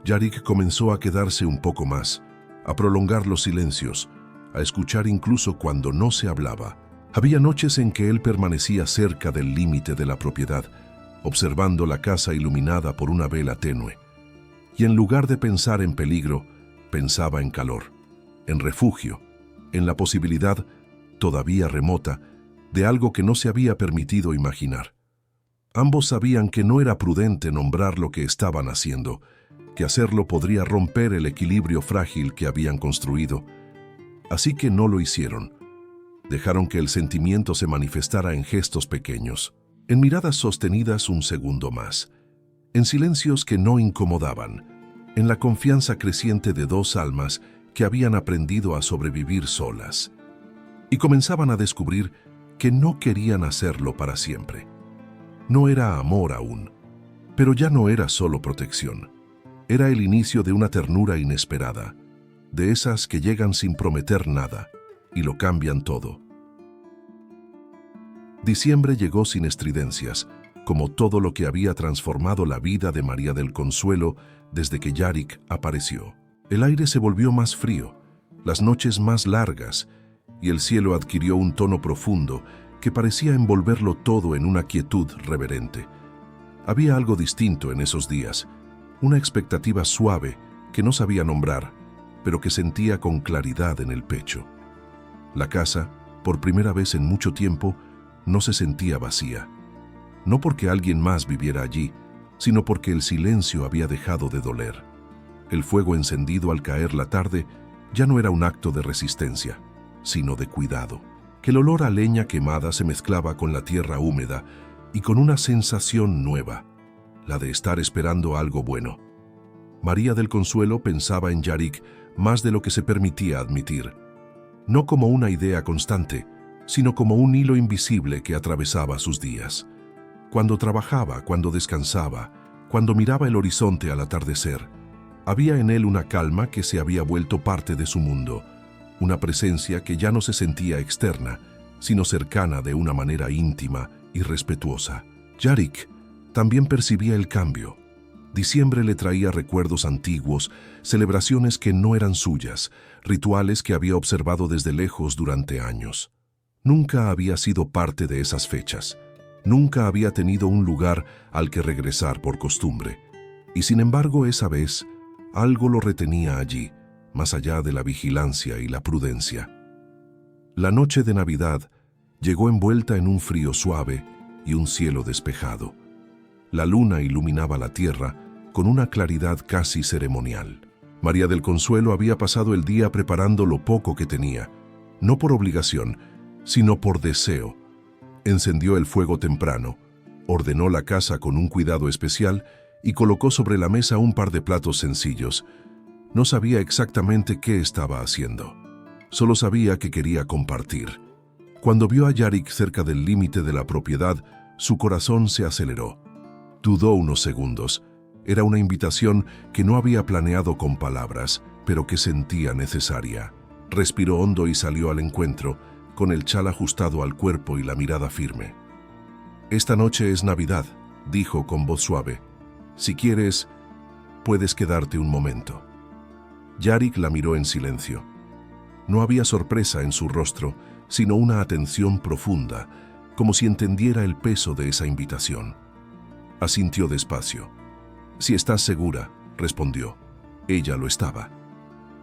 Yarik comenzó a quedarse un poco más, a prolongar los silencios, a escuchar incluso cuando no se hablaba. Había noches en que él permanecía cerca del límite de la propiedad, observando la casa iluminada por una vela tenue. Y en lugar de pensar en peligro, pensaba en calor, en refugio, en la posibilidad, todavía remota, de algo que no se había permitido imaginar. Ambos sabían que no era prudente nombrar lo que estaban haciendo, que hacerlo podría romper el equilibrio frágil que habían construido. Así que no lo hicieron. Dejaron que el sentimiento se manifestara en gestos pequeños, en miradas sostenidas un segundo más, en silencios que no incomodaban, en la confianza creciente de 2 almas que habían aprendido a sobrevivir solas. Y comenzaban a descubrir que no querían hacerlo para siempre. No era amor aún, pero ya no era solo protección. Era el inicio de una ternura inesperada, de esas que llegan sin prometer nada y lo cambian todo. Diciembre llegó sin estridencias, como todo lo que había transformado la vida de María del Consuelo desde que Yarik apareció. El aire se volvió más frío, las noches más largas, y el cielo adquirió un tono profundo que parecía envolverlo todo en una quietud reverente. Había algo distinto en esos días, una expectativa suave que no sabía nombrar, pero que sentía con claridad en el pecho. La casa, por primera vez en mucho tiempo, no se sentía vacía. No porque alguien más viviera allí, sino porque el silencio había dejado de doler. El fuego encendido al caer la tarde ya no era un acto de resistencia, sino de cuidado. Que el olor a leña quemada se mezclaba con la tierra húmeda y con una sensación nueva, la de estar esperando algo bueno. María del Consuelo pensaba en Yarik más de lo que se permitía admitir, no como una idea constante, sino como un hilo invisible que atravesaba sus días. Cuando trabajaba, cuando descansaba, cuando miraba el horizonte al atardecer, había en él una calma que se había vuelto parte de su mundo, una presencia que ya no se sentía externa, sino cercana de una manera íntima y respetuosa. Yarik también percibía el cambio. Diciembre le traía recuerdos antiguos, celebraciones que no eran suyas, rituales que había observado desde lejos durante años. Nunca había sido parte de esas fechas. Nunca había tenido un lugar al que regresar por costumbre. Y sin embargo, esa vez, algo lo retenía allí, más allá de la vigilancia y la prudencia. La noche de Navidad llegó envuelta en un frío suave y un cielo despejado. La luna iluminaba la tierra con una claridad casi ceremonial. María del Consuelo había pasado el día preparando lo poco que tenía, no por obligación, sino por deseo. Encendió el fuego temprano, ordenó la casa con un cuidado especial y colocó sobre la mesa un par de platos sencillos. No sabía exactamente qué estaba haciendo. Solo sabía que quería compartir. Cuando vio a Yarik cerca del límite de la propiedad, su corazón se aceleró. Dudó unos segundos. Era una invitación que no había planeado con palabras, pero que sentía necesaria. Respiró hondo y salió al encuentro, con el chal ajustado al cuerpo y la mirada firme. «Esta noche es Navidad», dijo con voz suave. «Si quieres, puedes quedarte un momento». Yarik la miró en silencio. No había sorpresa en su rostro, sino una atención profunda, como si entendiera el peso de esa invitación. Asintió despacio. «Si estás segura», respondió. Ella lo estaba.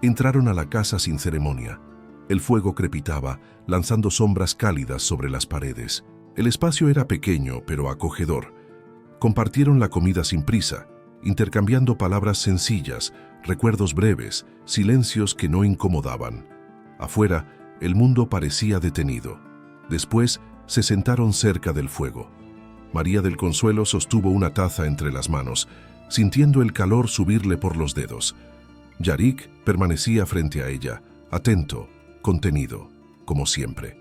Entraron a la casa sin ceremonia. El fuego crepitaba, lanzando sombras cálidas sobre las paredes. El espacio era pequeño, pero acogedor. Compartieron la comida sin prisa, intercambiando palabras sencillas, recuerdos breves, silencios que no incomodaban. Afuera, el mundo parecía detenido. Después, se sentaron cerca del fuego. María del Consuelo sostuvo una taza entre las manos, sintiendo el calor subirle por los dedos. Yarik permanecía frente a ella, atento, contenido, como siempre.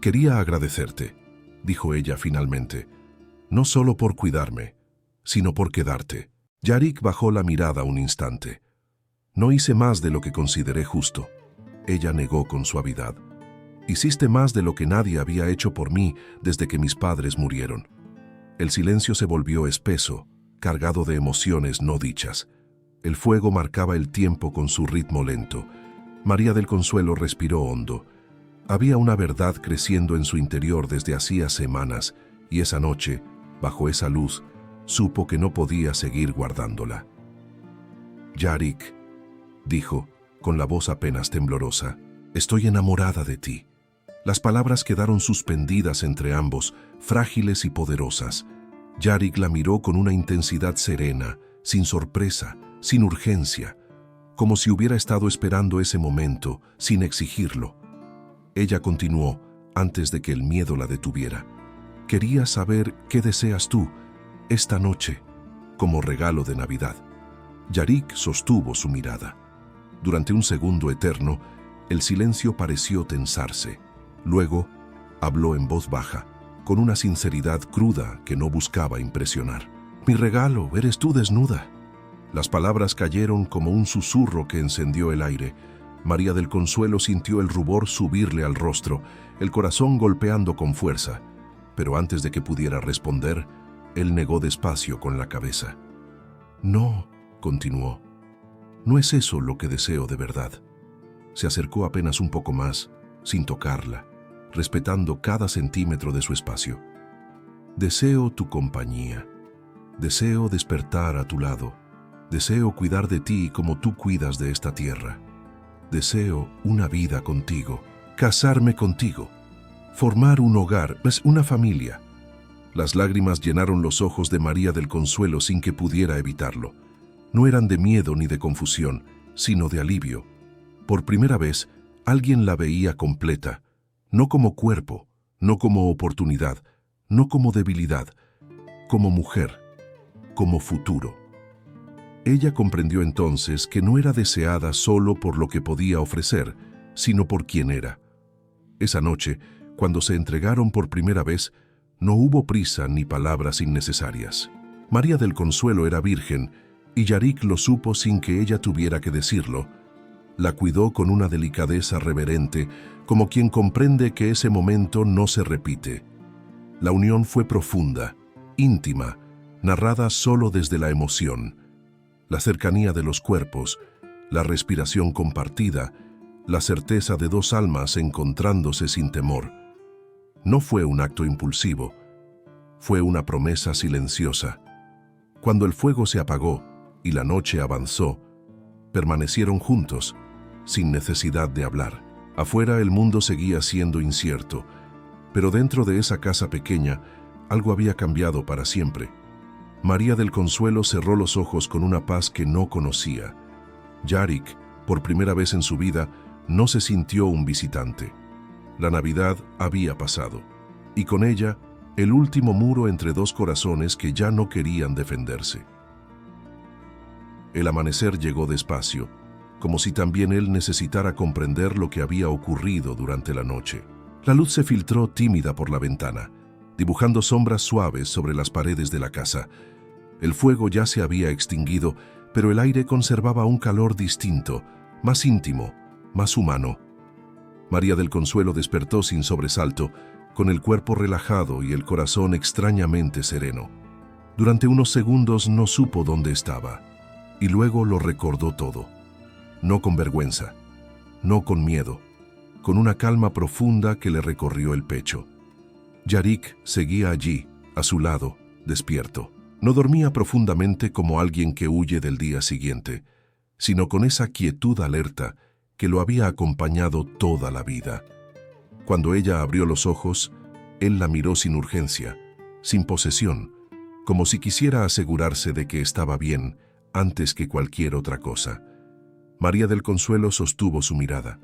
«Quería agradecerte», dijo ella finalmente, «no solo por cuidarme, sino por quedarte». Yarik bajó la mirada un instante. «No hice más de lo que consideré justo», ella negó con suavidad. «Hiciste más de lo que nadie había hecho por mí desde que mis padres murieron». El silencio se volvió espeso, cargado de emociones no dichas. El fuego marcaba el tiempo con su ritmo lento. María del Consuelo respiró hondo. Había una verdad creciendo en su interior desde hacía semanas, y esa noche, bajo esa luz, supo que no podía seguir guardándola. «Yarik», dijo, con la voz apenas temblorosa, «estoy enamorada de ti». Las palabras quedaron suspendidas entre ambos, frágiles y poderosas. Yarik la miró con una intensidad serena, sin sorpresa, sin urgencia, como si hubiera estado esperando ese momento, sin exigirlo. Ella continuó, antes de que el miedo la detuviera. «Quería saber qué deseas tú, esta noche, como regalo de Navidad». Yarik sostuvo su mirada. Durante un segundo eterno, el silencio pareció tensarse. Luego, habló en voz baja, con una sinceridad cruda que no buscaba impresionar. «Mi regalo, eres tú desnuda». Las palabras cayeron como un susurro que encendió el aire. María del Consuelo sintió el rubor subirle al rostro, el corazón golpeando con fuerza. Pero antes de que pudiera responder, él negó despacio con la cabeza. «No», continuó, «no es eso lo que deseo de verdad». Se acercó apenas un poco más, sin tocarla, respetando cada centímetro de su espacio. «Deseo tu compañía. Deseo despertar a tu lado. Deseo cuidar de ti como tú cuidas de esta tierra. Deseo una vida contigo, casarme contigo, formar un hogar, una familia». Las lágrimas llenaron los ojos de María del Consuelo sin que pudiera evitarlo. No eran de miedo ni de confusión, sino de alivio. Por primera vez, alguien la veía completa, no como cuerpo, no como oportunidad, no como debilidad, como mujer, como futuro. Ella comprendió entonces que no era deseada solo por lo que podía ofrecer, sino por quien era. Esa noche, cuando se entregaron por primera vez, no hubo prisa ni palabras innecesarias. María del Consuelo era virgen, y Yarik lo supo sin que ella tuviera que decirlo. La cuidó con una delicadeza reverente, como quien comprende que ese momento no se repite. La unión fue profunda, íntima, narrada solo desde la emoción. La cercanía de los cuerpos, la respiración compartida, la certeza de dos almas encontrándose sin temor. No fue un acto impulsivo, fue una promesa silenciosa. Cuando el fuego se apagó y la noche avanzó, permanecieron juntos, sin necesidad de hablar. Afuera el mundo seguía siendo incierto, pero dentro de esa casa pequeña algo había cambiado para siempre. María del Consuelo cerró los ojos con una paz que no conocía. Yarik, por primera vez en su vida, no se sintió un visitante. La Navidad había pasado, y con ella, el último muro entre dos corazones que ya no querían defenderse. El amanecer llegó despacio, como si también él necesitara comprender lo que había ocurrido durante la noche. La luz se filtró tímida por la ventana, dibujando sombras suaves sobre las paredes de la casa. El fuego ya se había extinguido, pero el aire conservaba un calor distinto, más íntimo, más humano. María del Consuelo despertó sin sobresalto, con el cuerpo relajado y el corazón extrañamente sereno. Durante unos segundos no supo dónde estaba, y luego lo recordó todo. no con vergüenza, no con miedo, con una calma profunda que le recorrió el pecho. Yarik seguía allí, a su lado, despierto. No dormía profundamente como alguien que huye del día siguiente, sino con esa quietud alerta que lo había acompañado toda la vida. Cuando ella abrió los ojos, él la miró sin urgencia, sin posesión, como si quisiera asegurarse de que estaba bien antes que cualquier otra cosa. María del Consuelo sostuvo su mirada.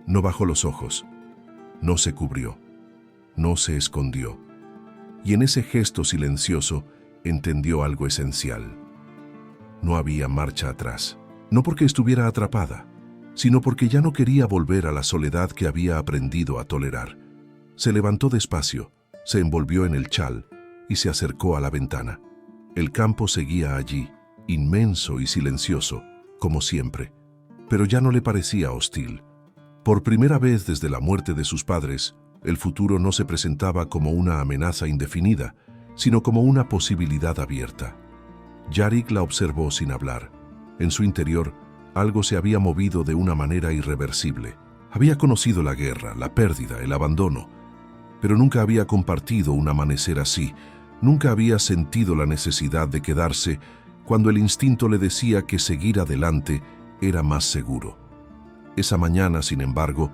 No bajó los ojos, no se cubrió, no se escondió. Y en ese gesto silencioso entendió algo esencial. No había marcha atrás, no porque estuviera atrapada, sino porque ya no quería volver a la soledad que había aprendido a tolerar. Se levantó despacio, se envolvió en el chal y se acercó a la ventana. El campo seguía allí, inmenso y silencioso, como siempre, pero ya no le parecía hostil. Por primera vez desde la muerte de sus padres, el futuro no se presentaba como una amenaza indefinida, sino como una posibilidad abierta. Yarik la observó sin hablar. En su interior, algo se había movido de una manera irreversible. Había conocido la guerra, la pérdida, el abandono, pero nunca había compartido un amanecer así. Nunca había sentido la necesidad de quedarse cuando el instinto le decía que seguir adelante era más seguro. Esa mañana, sin embargo,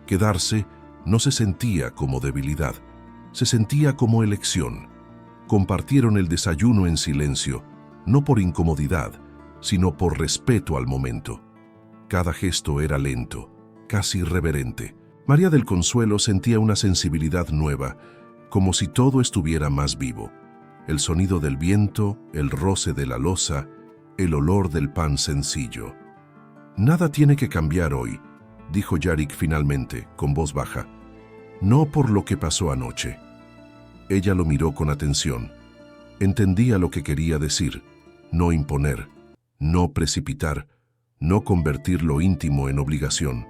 quedarse no se sentía como debilidad, se sentía como elección. Compartieron el desayuno en silencio, no por incomodidad, sino por respeto al momento. Cada gesto era lento, casi reverente. María del Consuelo sentía una sensibilidad nueva, como si todo estuviera más vivo. El sonido del viento, el roce de la loza, el olor del pan sencillo. «Nada tiene que cambiar hoy», dijo Yarik finalmente, con voz baja. «No por lo que pasó anoche». Ella lo miró con atención. Entendía lo que quería decir: no imponer, no precipitar, no convertir lo íntimo en obligación.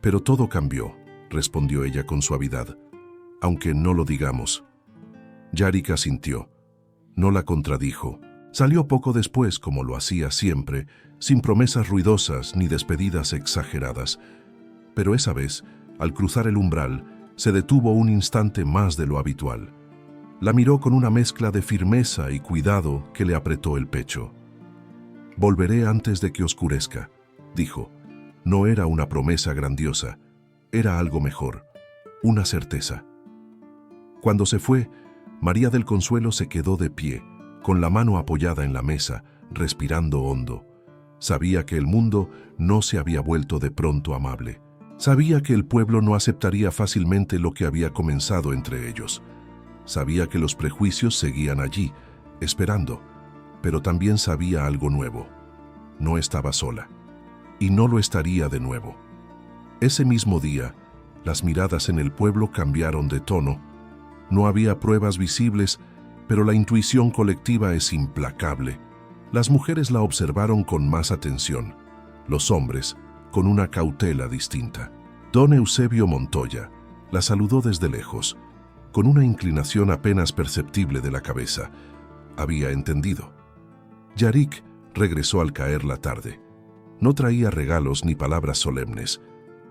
«Pero todo cambió», respondió ella con suavidad, «aunque no lo digamos». Yarik asintió. No la contradijo. Salió poco después, como lo hacía siempre, sin promesas ruidosas ni despedidas exageradas. Pero esa vez, al cruzar el umbral, se detuvo un instante más de lo habitual. La miró con una mezcla de firmeza y cuidado que le apretó el pecho. «Volveré antes de que oscurezca», dijo. No era una promesa grandiosa, era algo mejor, una certeza. Cuando se fue, María del Consuelo se quedó de pie, con la mano apoyada en la mesa, respirando hondo. Sabía que el mundo no se había vuelto de pronto amable. Sabía que el pueblo no aceptaría fácilmente lo que había comenzado entre ellos. Sabía que los prejuicios seguían allí, esperando, pero también sabía algo nuevo. No estaba sola, y no lo estaría de nuevo. Ese mismo día, las miradas en el pueblo cambiaron de tono. No había pruebas visibles, pero la intuición colectiva es implacable. Las mujeres la observaron con más atención, los hombres con una cautela distinta. Don Eusebio Montoya la saludó desde lejos, con una inclinación apenas perceptible de la cabeza. Había entendido. Yarik regresó al caer la tarde. No traía regalos ni palabras solemnes.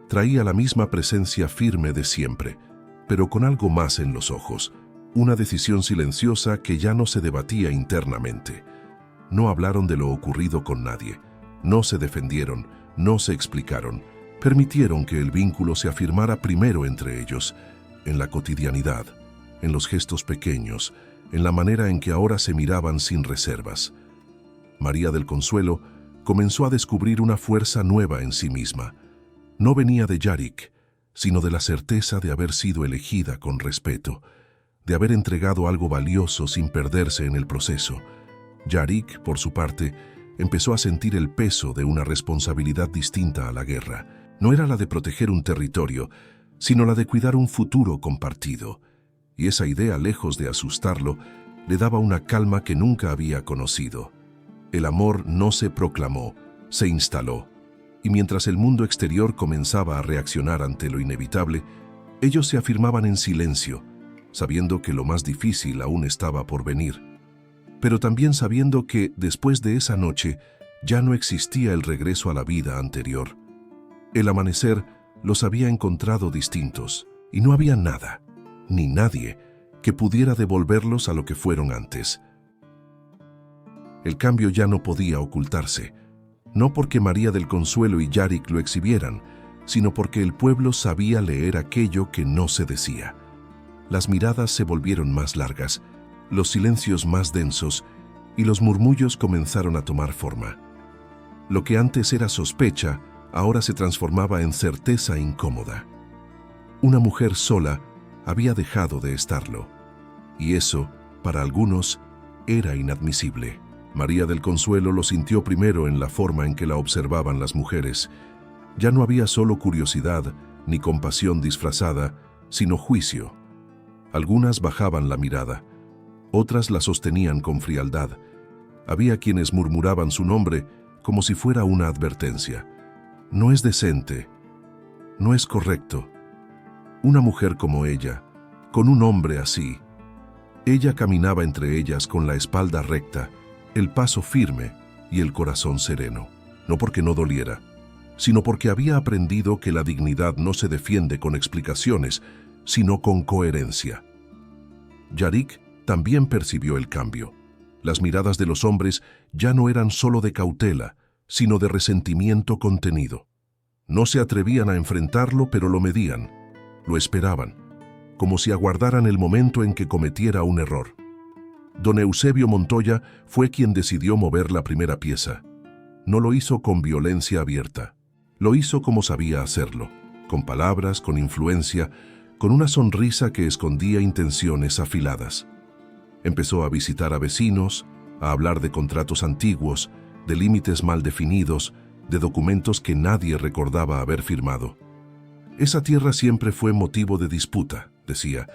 Traía la misma presencia firme de siempre, pero con algo más en los ojos, una decisión silenciosa que ya no se debatía internamente. No hablaron de lo ocurrido con nadie, no se defendieron, no se explicaron, permitieron que el vínculo se afirmara primero entre ellos, en la cotidianidad, en los gestos pequeños, en la manera en que ahora se miraban sin reservas. María del Consuelo comenzó a descubrir una fuerza nueva en sí misma. No venía de Yarik, sino de la certeza de haber sido elegida con respeto, de haber entregado algo valioso sin perderse en el proceso. Yarik, por su parte, empezó a sentir el peso de una responsabilidad distinta a la guerra. No era la de proteger un territorio, sino la de cuidar un futuro compartido. Y esa idea, lejos de asustarlo, le daba una calma que nunca había conocido. El amor no se proclamó, se instaló. Y mientras el mundo exterior comenzaba a reaccionar ante lo inevitable, ellos se afirmaban en silencio, sabiendo que lo más difícil aún estaba por venir. Pero también sabiendo que, después de esa noche, Ya no existía el regreso a la vida anterior. El amanecer los había encontrado distintos y no había nada, ni nadie, que pudiera devolverlos a lo que fueron antes. El cambio ya no podía ocultarse, no porque María del Consuelo y Yarick lo exhibieran, sino porque el pueblo sabía leer aquello que no se decía. Las miradas se volvieron más largas, los silencios más densos y los murmullos comenzaron a tomar forma. Lo que antes era sospecha, ahora se transformaba en certeza incómoda. Una mujer sola había dejado de estarlo, y eso, para algunos, era inadmisible. María del Consuelo lo sintió primero en la forma en que la observaban las mujeres. Ya no había solo curiosidad ni compasión disfrazada, sino juicio. Algunas bajaban la mirada, otras la sostenían con frialdad. Había quienes murmuraban su nombre como si fuera una advertencia. No es decente, no es correcto. Una mujer como ella, con un hombre así. Ella caminaba entre ellas con la espalda recta, el paso firme y el corazón sereno, no porque no doliera, sino porque había aprendido que la dignidad no se defiende con explicaciones, sino con coherencia. Yarick también percibió el cambio. Las miradas de los hombres ya no eran solo de cautela, sino de resentimiento contenido. No se atrevían a enfrentarlo, pero lo medían, lo esperaban, como si aguardaran el momento en que cometiera un error. Don Eusebio Montoya fue quien decidió mover la primera pieza. No lo hizo con violencia abierta. Lo hizo como sabía hacerlo, con palabras, con influencia, con una sonrisa que escondía intenciones afiladas. Empezó a visitar a vecinos, a hablar de contratos antiguos, de límites mal definidos, de documentos que nadie recordaba haber firmado. Esa tierra siempre fue motivo de disputa, decía,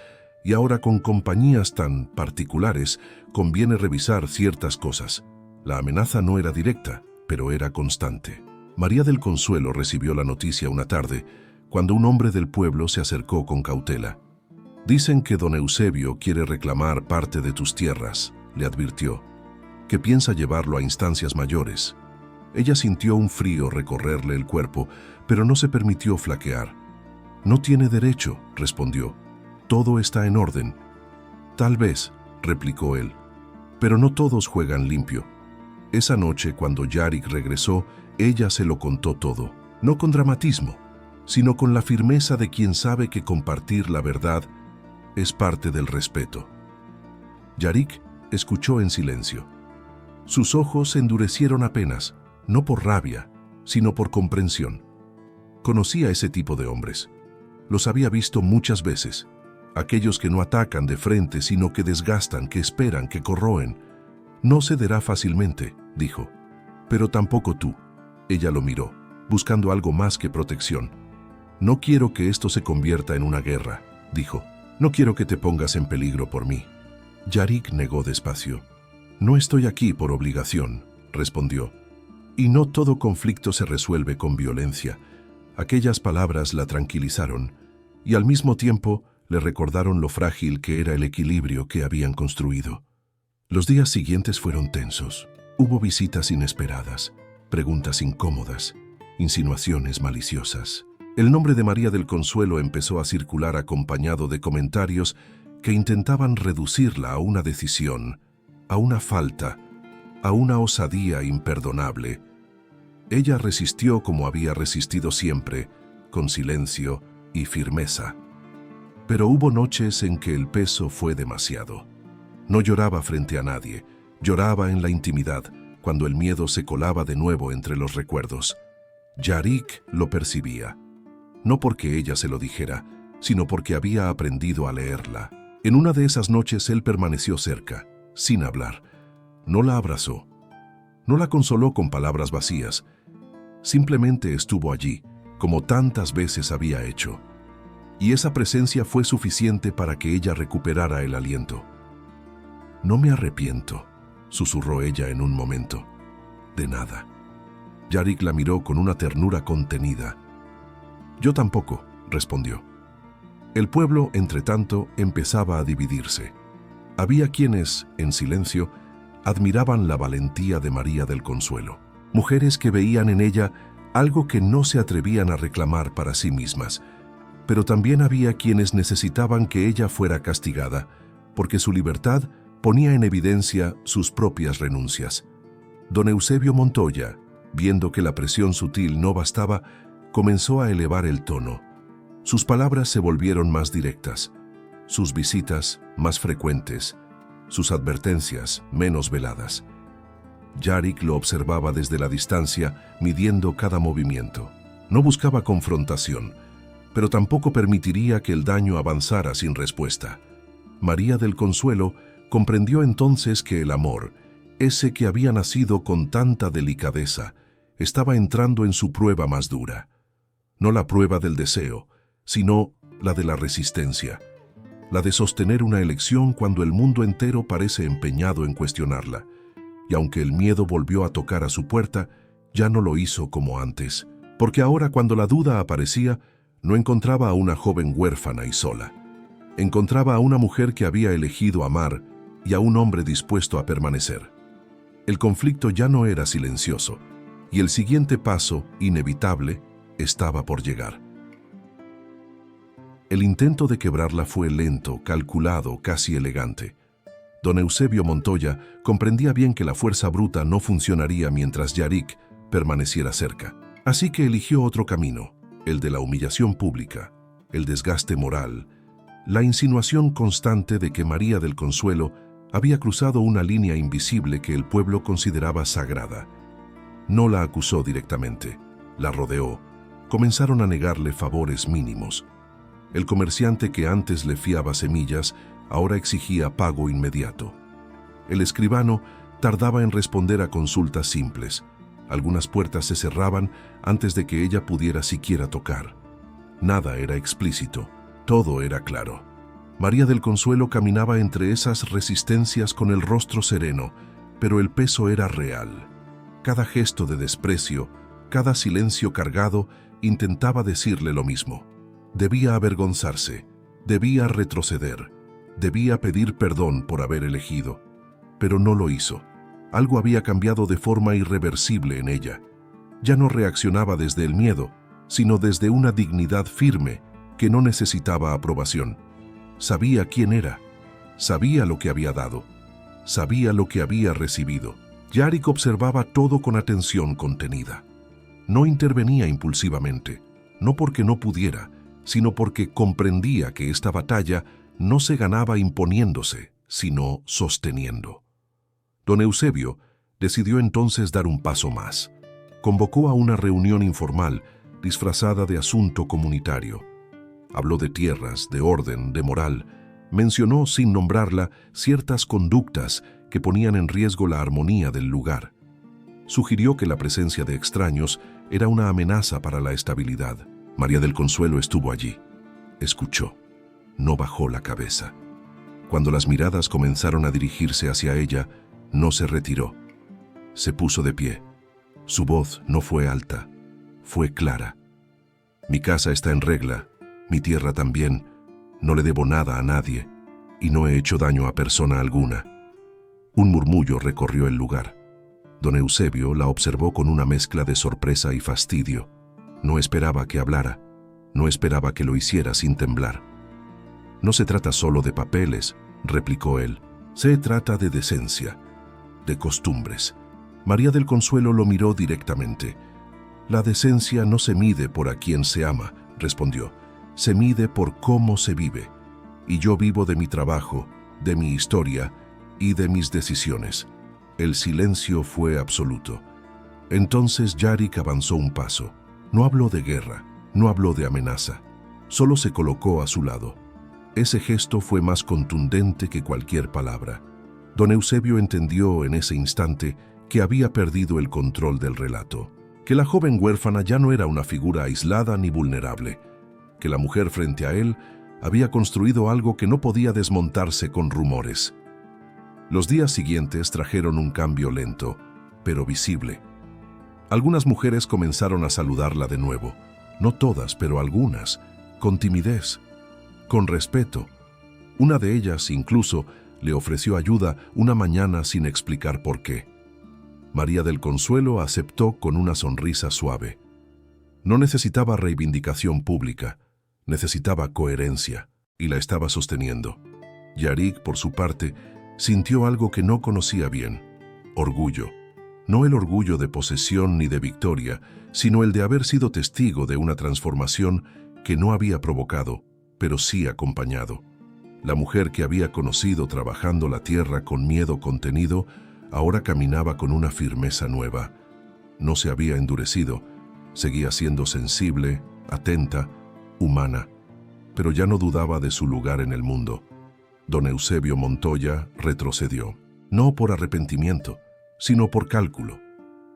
y ahora con compañías tan particulares conviene revisar ciertas cosas. La amenaza no era directa, pero era constante. María del Consuelo recibió la noticia una tarde, cuando un hombre del pueblo se acercó con cautela. «Dicen que don Eusebio quiere reclamar parte de tus tierras», le advirtió, «que piensa llevarlo a instancias mayores». Ella sintió un frío recorrerle el cuerpo, pero no se permitió flaquear. «No tiene derecho», respondió. «Todo está en orden». «Tal vez», replicó él, «pero no todos juegan limpio». Esa noche, cuando Yarick regresó, ella se lo contó todo, no con dramatismo, sino con la firmeza de quien sabe que compartir la verdad es parte del respeto. Yarick escuchó en silencio. Sus ojos se endurecieron apenas, no por rabia, sino por comprensión. Conocía ese tipo de hombres. Los había visto muchas veces. Aquellos que no atacan de frente, sino que desgastan, que esperan, que corroen. «No cederá fácilmente», dijo. «Pero tampoco tú». Ella lo miró, buscando algo más que protección. «No quiero que esto se convierta en una guerra», dijo. «No quiero que te pongas en peligro por mí». Yarick negó despacio. «No estoy aquí por obligación», respondió. «Y no todo conflicto se resuelve con violencia». Aquellas palabras la tranquilizaron y al mismo tiempo le recordaron lo frágil que era el equilibrio que habían construido. Los días siguientes fueron tensos. Hubo visitas inesperadas, preguntas incómodas, insinuaciones maliciosas. El nombre de María del Consuelo empezó a circular acompañado de comentarios que intentaban reducirla a una decisión, a una falta, a una osadía imperdonable. Ella resistió como había resistido siempre, con silencio y firmeza. Pero hubo noches en que el peso fue demasiado. No lloraba frente a nadie, lloraba en la intimidad, cuando el miedo se colaba de nuevo entre los recuerdos. Yarick lo percibía, no porque ella se lo dijera, sino porque había aprendido a leerla. En una de esas noches él permaneció cerca, sin hablar. No la abrazó, no la consoló con palabras vacías, simplemente estuvo allí, como tantas veces había hecho. Y esa presencia fue suficiente para que ella recuperara el aliento. «No me arrepiento», susurró ella en un momento. «De nada». Yarick la miró con una ternura contenida. «Yo tampoco», respondió. El pueblo, entretanto, empezaba a dividirse. Había quienes, en silencio, admiraban la valentía de María del Consuelo. mujeres que veían en ella algo que no se atrevían a reclamar para sí mismas. Pero también había quienes necesitaban que ella fuera castigada, porque su libertad ponía en evidencia sus propias renuncias. Don Eusebio Montoya, viendo que la presión sutil no bastaba, comenzó a elevar el tono. Sus palabras se volvieron más directas, sus visitas más frecuentes, sus advertencias menos veladas. Yarick lo observaba desde la distancia, midiendo cada movimiento. No buscaba confrontación, pero tampoco permitiría que el daño avanzara sin respuesta. María del Consuelo comprendió entonces que el amor, ese que había nacido con tanta delicadeza, estaba entrando en su prueba más dura. No la prueba del deseo, sino la de la resistencia, la de sostener una elección cuando el mundo entero parece empeñado en cuestionarla. Y aunque el miedo volvió a tocar a su puerta, ya no lo hizo como antes, porque ahora cuando la duda aparecía, no encontraba a una joven huérfana y sola. Encontraba a una mujer que había elegido amar y a un hombre dispuesto a permanecer. El conflicto ya no era silencioso, y el siguiente paso, inevitable, estaba por llegar. El intento de quebrarla fue lento, calculado, casi elegante. Don Eusebio Montoya comprendía bien que la fuerza bruta no funcionaría mientras Yarick permaneciera cerca. Así que eligió otro camino, el de la humillación pública, el desgaste moral, la insinuación constante de que María del Consuelo había cruzado una línea invisible que el pueblo consideraba sagrada. No la acusó directamente, la rodeó. Comenzaron a negarle favores mínimos. El comerciante que antes le fiaba semillas ahora exigía pago inmediato. El escribano tardaba en responder a consultas simples. Algunas puertas se cerraban antes de que ella pudiera siquiera tocar. Nada era explícito, todo era claro. María del Consuelo caminaba entre esas resistencias con el rostro sereno, pero el peso era real. Cada gesto de desprecio, cada silencio cargado, intentaba decirle lo mismo. Debía avergonzarse, debía retroceder, debía pedir perdón por haber elegido, pero no lo hizo. Algo había cambiado de forma irreversible en ella. Ya no reaccionaba desde el miedo, sino desde una dignidad firme que no necesitaba aprobación. Sabía quién era, sabía lo que había dado, sabía lo que había recibido. Yarick observaba todo con atención contenida. No intervenía impulsivamente, no porque no pudiera, sino porque comprendía que esta batalla no se ganaba imponiéndose, sino sosteniendo. Don Eusebio decidió entonces dar un paso más. Convocó a una reunión informal, disfrazada de asunto comunitario. Habló de tierras, de orden, de moral. Mencionó, sin nombrarla, ciertas conductas que ponían en riesgo la armonía del lugar. Sugirió que la presencia de extraños era una amenaza para la estabilidad. María del Consuelo estuvo allí. Escuchó. No bajó la cabeza. Cuando las miradas comenzaron a dirigirse hacia ella, no se retiró. Se puso de pie. Su voz no fue alta, fue clara. Mi casa está en regla, mi tierra también. No le debo nada a nadie y no he hecho daño a persona alguna. Un murmullo recorrió el lugar. Don Eusebio la observó con una mezcla de sorpresa y fastidio. No esperaba que hablara, no esperaba que lo hiciera sin temblar. No se trata solo de papeles, replicó él. Se trata de decencia, de costumbres. María del Consuelo lo miró directamente. La decencia no se mide por a quien se ama, respondió. Se mide por cómo se vive. Y yo vivo de mi trabajo, de mi historia y de mis decisiones. El silencio fue absoluto. Entonces Yarick avanzó un paso. No habló de guerra, no habló de amenaza. Solo se colocó a su lado. Ese gesto fue más contundente que cualquier palabra. Don Eusebio entendió en ese instante que había perdido el control del relato, que la joven huérfana ya no era una figura aislada ni vulnerable, que la mujer frente a él había construido algo que no podía desmontarse con rumores. Los días siguientes trajeron un cambio lento, pero visible. Algunas mujeres comenzaron a saludarla de nuevo, no todas, pero algunas, con timidez, con respeto. Una de ellas, incluso, le ofreció ayuda una mañana sin explicar por qué. María del Consuelo aceptó con una sonrisa suave. No necesitaba reivindicación pública, necesitaba coherencia, y la estaba sosteniendo. Yarik, por su parte, sintió algo que no conocía bien: orgullo. No el orgullo de posesión ni de victoria, sino el de haber sido testigo de una transformación que no había provocado, pero sí acompañado. La mujer que había conocido trabajando la tierra con miedo contenido, ahora caminaba con una firmeza nueva. No se había endurecido, seguía siendo sensible, atenta, humana, pero ya no dudaba de su lugar en el mundo. Don Eusebio Montoya retrocedió, no por arrepentimiento, sino por cálculo.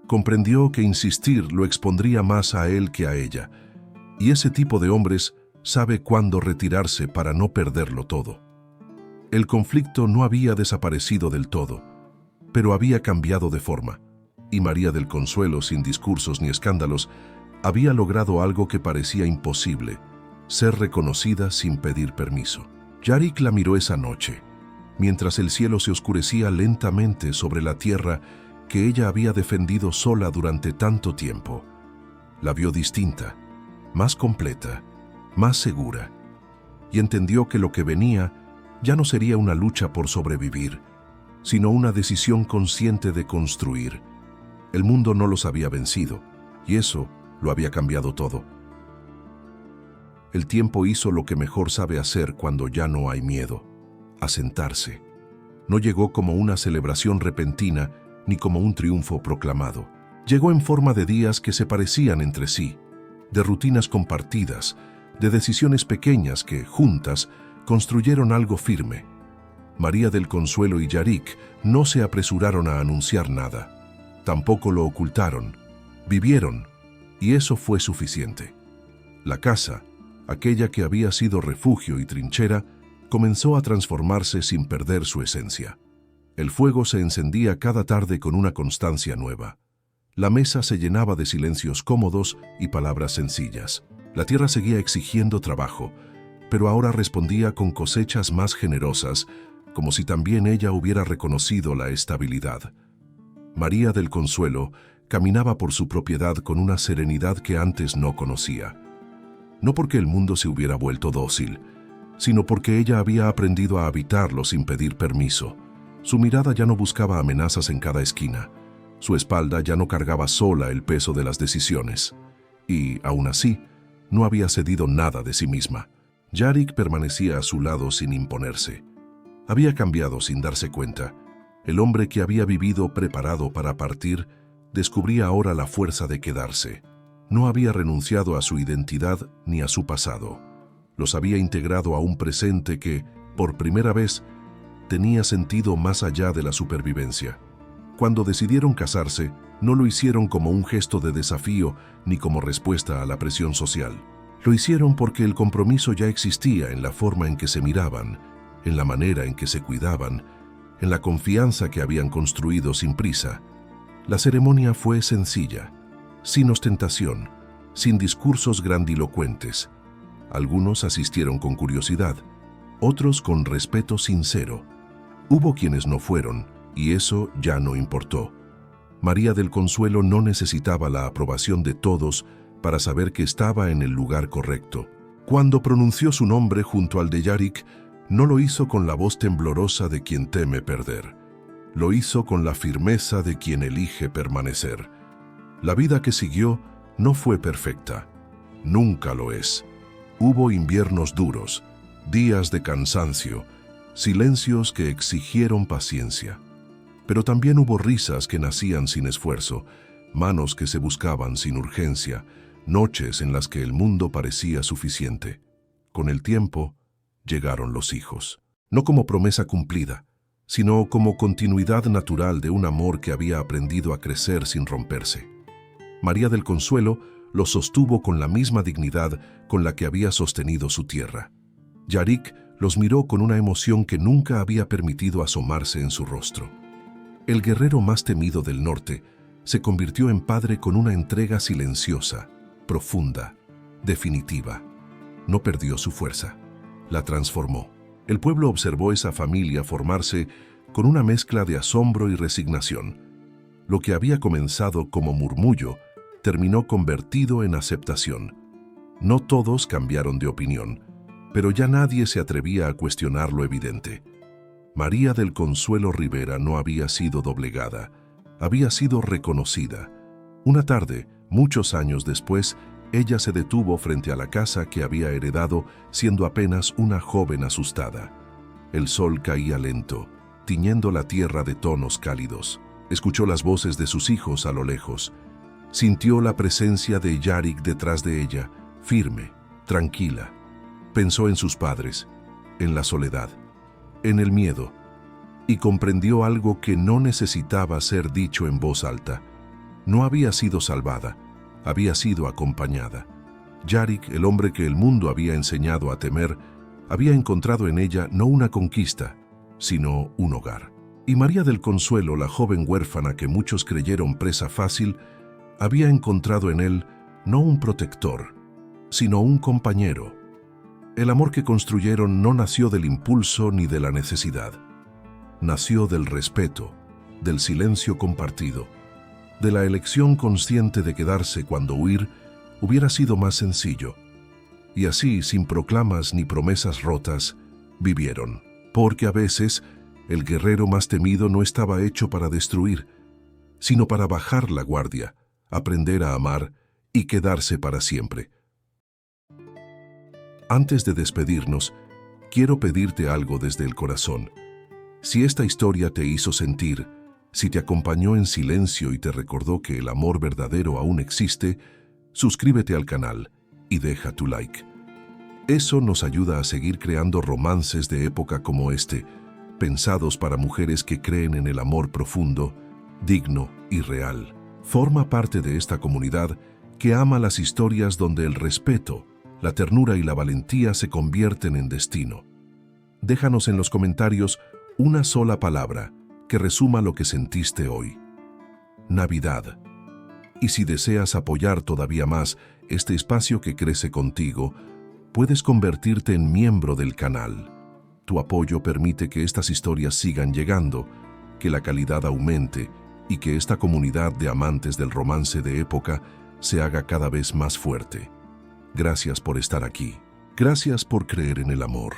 Comprendió que insistir lo expondría más a él que a ella, y ese tipo de hombres sabe cuándo retirarse para no perderlo todo. El conflicto no había desaparecido del todo, pero había cambiado de forma, y María del Consuelo, sin discursos ni escándalos, había logrado algo que parecía imposible: ser reconocida sin pedir permiso. Yarik la miró esa noche, mientras el cielo se oscurecía lentamente sobre la tierra que ella había defendido sola durante tanto tiempo. La vio distinta, más completa, más segura, y entendió que lo que venía ya no sería una lucha por sobrevivir, sino una decisión consciente de construir. El mundo no los había vencido, y eso lo había cambiado todo. El tiempo hizo lo que mejor sabe hacer cuando ya no hay miedo: asentarse. No llegó como una celebración repentina ni como un triunfo proclamado. Llegó en forma de días que se parecían entre sí, de rutinas compartidas, de decisiones pequeñas que, juntas, construyeron algo firme. María del Consuelo y Yarik no se apresuraron a anunciar nada. Tampoco lo ocultaron. Vivieron, y eso fue suficiente. La casa, aquella que había sido refugio y trinchera, comenzó a transformarse sin perder su esencia. El fuego se encendía cada tarde con una constancia nueva. La mesa se llenaba de silencios cómodos y palabras sencillas. La tierra seguía exigiendo trabajo, pero ahora respondía con cosechas más generosas, como si también ella hubiera reconocido la estabilidad. María del Consuelo caminaba por su propiedad con una serenidad que antes no conocía. No porque el mundo se hubiera vuelto dócil, sino porque ella había aprendido a habitarlo sin pedir permiso. Su mirada ya no buscaba amenazas en cada esquina. Su espalda ya no cargaba sola el peso de las decisiones. Y, aún así, no había cedido nada de sí misma. Yarik permanecía a su lado sin imponerse. Había cambiado sin darse cuenta. El hombre que había vivido preparado para partir descubría ahora la fuerza de quedarse. No había renunciado a su identidad ni a su pasado. Los había integrado a un presente que, por primera vez, tenía sentido más allá de la supervivencia. Cuando decidieron casarse, no lo hicieron como un gesto de desafío ni como respuesta a la presión social. Lo hicieron porque el compromiso ya existía en la forma en que se miraban, en la manera en que se cuidaban, en la confianza que habían construido sin prisa. La ceremonia fue sencilla, sin ostentación, sin discursos grandilocuentes. Algunos asistieron con curiosidad, otros con respeto sincero. Hubo quienes no fueron, y eso ya no importó. María del Consuelo no necesitaba la aprobación de todos para saber que estaba en el lugar correcto. Cuando pronunció su nombre junto al de Yarik, no lo hizo con la voz temblorosa de quien teme perder. Lo hizo con la firmeza de quien elige permanecer. La vida que siguió no fue perfecta. Nunca lo es. Hubo inviernos duros, días de cansancio, silencios que exigieron paciencia. Pero también hubo risas que nacían sin esfuerzo, manos que se buscaban sin urgencia, noches en las que el mundo parecía suficiente. Con el tiempo, llegaron los hijos. No como promesa cumplida, sino como continuidad natural de un amor que había aprendido a crecer sin romperse. María del Consuelo los sostuvo con la misma dignidad con la que había sostenido su tierra. Yarik los miró con una emoción que nunca había permitido asomarse en su rostro. El guerrero más temido del norte se convirtió en padre con una entrega silenciosa, profunda, definitiva. No perdió su fuerza, la transformó. El pueblo observó esa familia formarse con una mezcla de asombro y resignación. Lo que había comenzado como murmullo terminó convertido en aceptación. No todos cambiaron de opinión, pero ya nadie se atrevía a cuestionar lo evidente. María del Consuelo Rivera no había sido doblegada, había sido reconocida. Una tarde, muchos años después, ella se detuvo frente a la casa que había heredado siendo apenas una joven asustada. El sol caía lento, tiñendo la tierra de tonos cálidos. Escuchó las voces de sus hijos a lo lejos. Sintió la presencia de Yarik detrás de ella, firme, tranquila. Pensó en sus padres, en la soledad, en el miedo, y comprendió algo que no necesitaba ser dicho en voz alta. No había sido salvada, había sido acompañada. Yarik, el hombre que el mundo había enseñado a temer, había encontrado en ella no una conquista, sino un hogar. Y María del Consuelo, la joven huérfana que muchos creyeron presa fácil, había encontrado en él no un protector, sino un compañero. El amor que construyeron no nació del impulso ni de la necesidad. Nació del respeto, del silencio compartido, de la elección consciente de quedarse cuando huir hubiera sido más sencillo. Y así, sin proclamas ni promesas rotas, vivieron. Porque a veces, el guerrero más temido no estaba hecho para destruir, sino para bajar la guardia, aprender a amar y quedarse para siempre. Antes de despedirnos, quiero pedirte algo desde el corazón. Si esta historia te hizo sentir, si te acompañó en silencio y te recordó que el amor verdadero aún existe, suscríbete al canal y deja tu like. Eso nos ayuda a seguir creando romances de época como este, pensados para mujeres que creen en el amor profundo, digno y real. Forma parte de esta comunidad que ama las historias donde el respeto, la ternura y la valentía se convierten en destino. Déjanos en los comentarios una sola palabra que resuma lo que sentiste hoy. Navidad. Y si deseas apoyar todavía más este espacio que crece contigo, puedes convertirte en miembro del canal. Tu apoyo permite que estas historias sigan llegando, que la calidad aumente y que esta comunidad de amantes del romance de época se haga cada vez más fuerte. Gracias por estar aquí. Gracias por creer en el amor.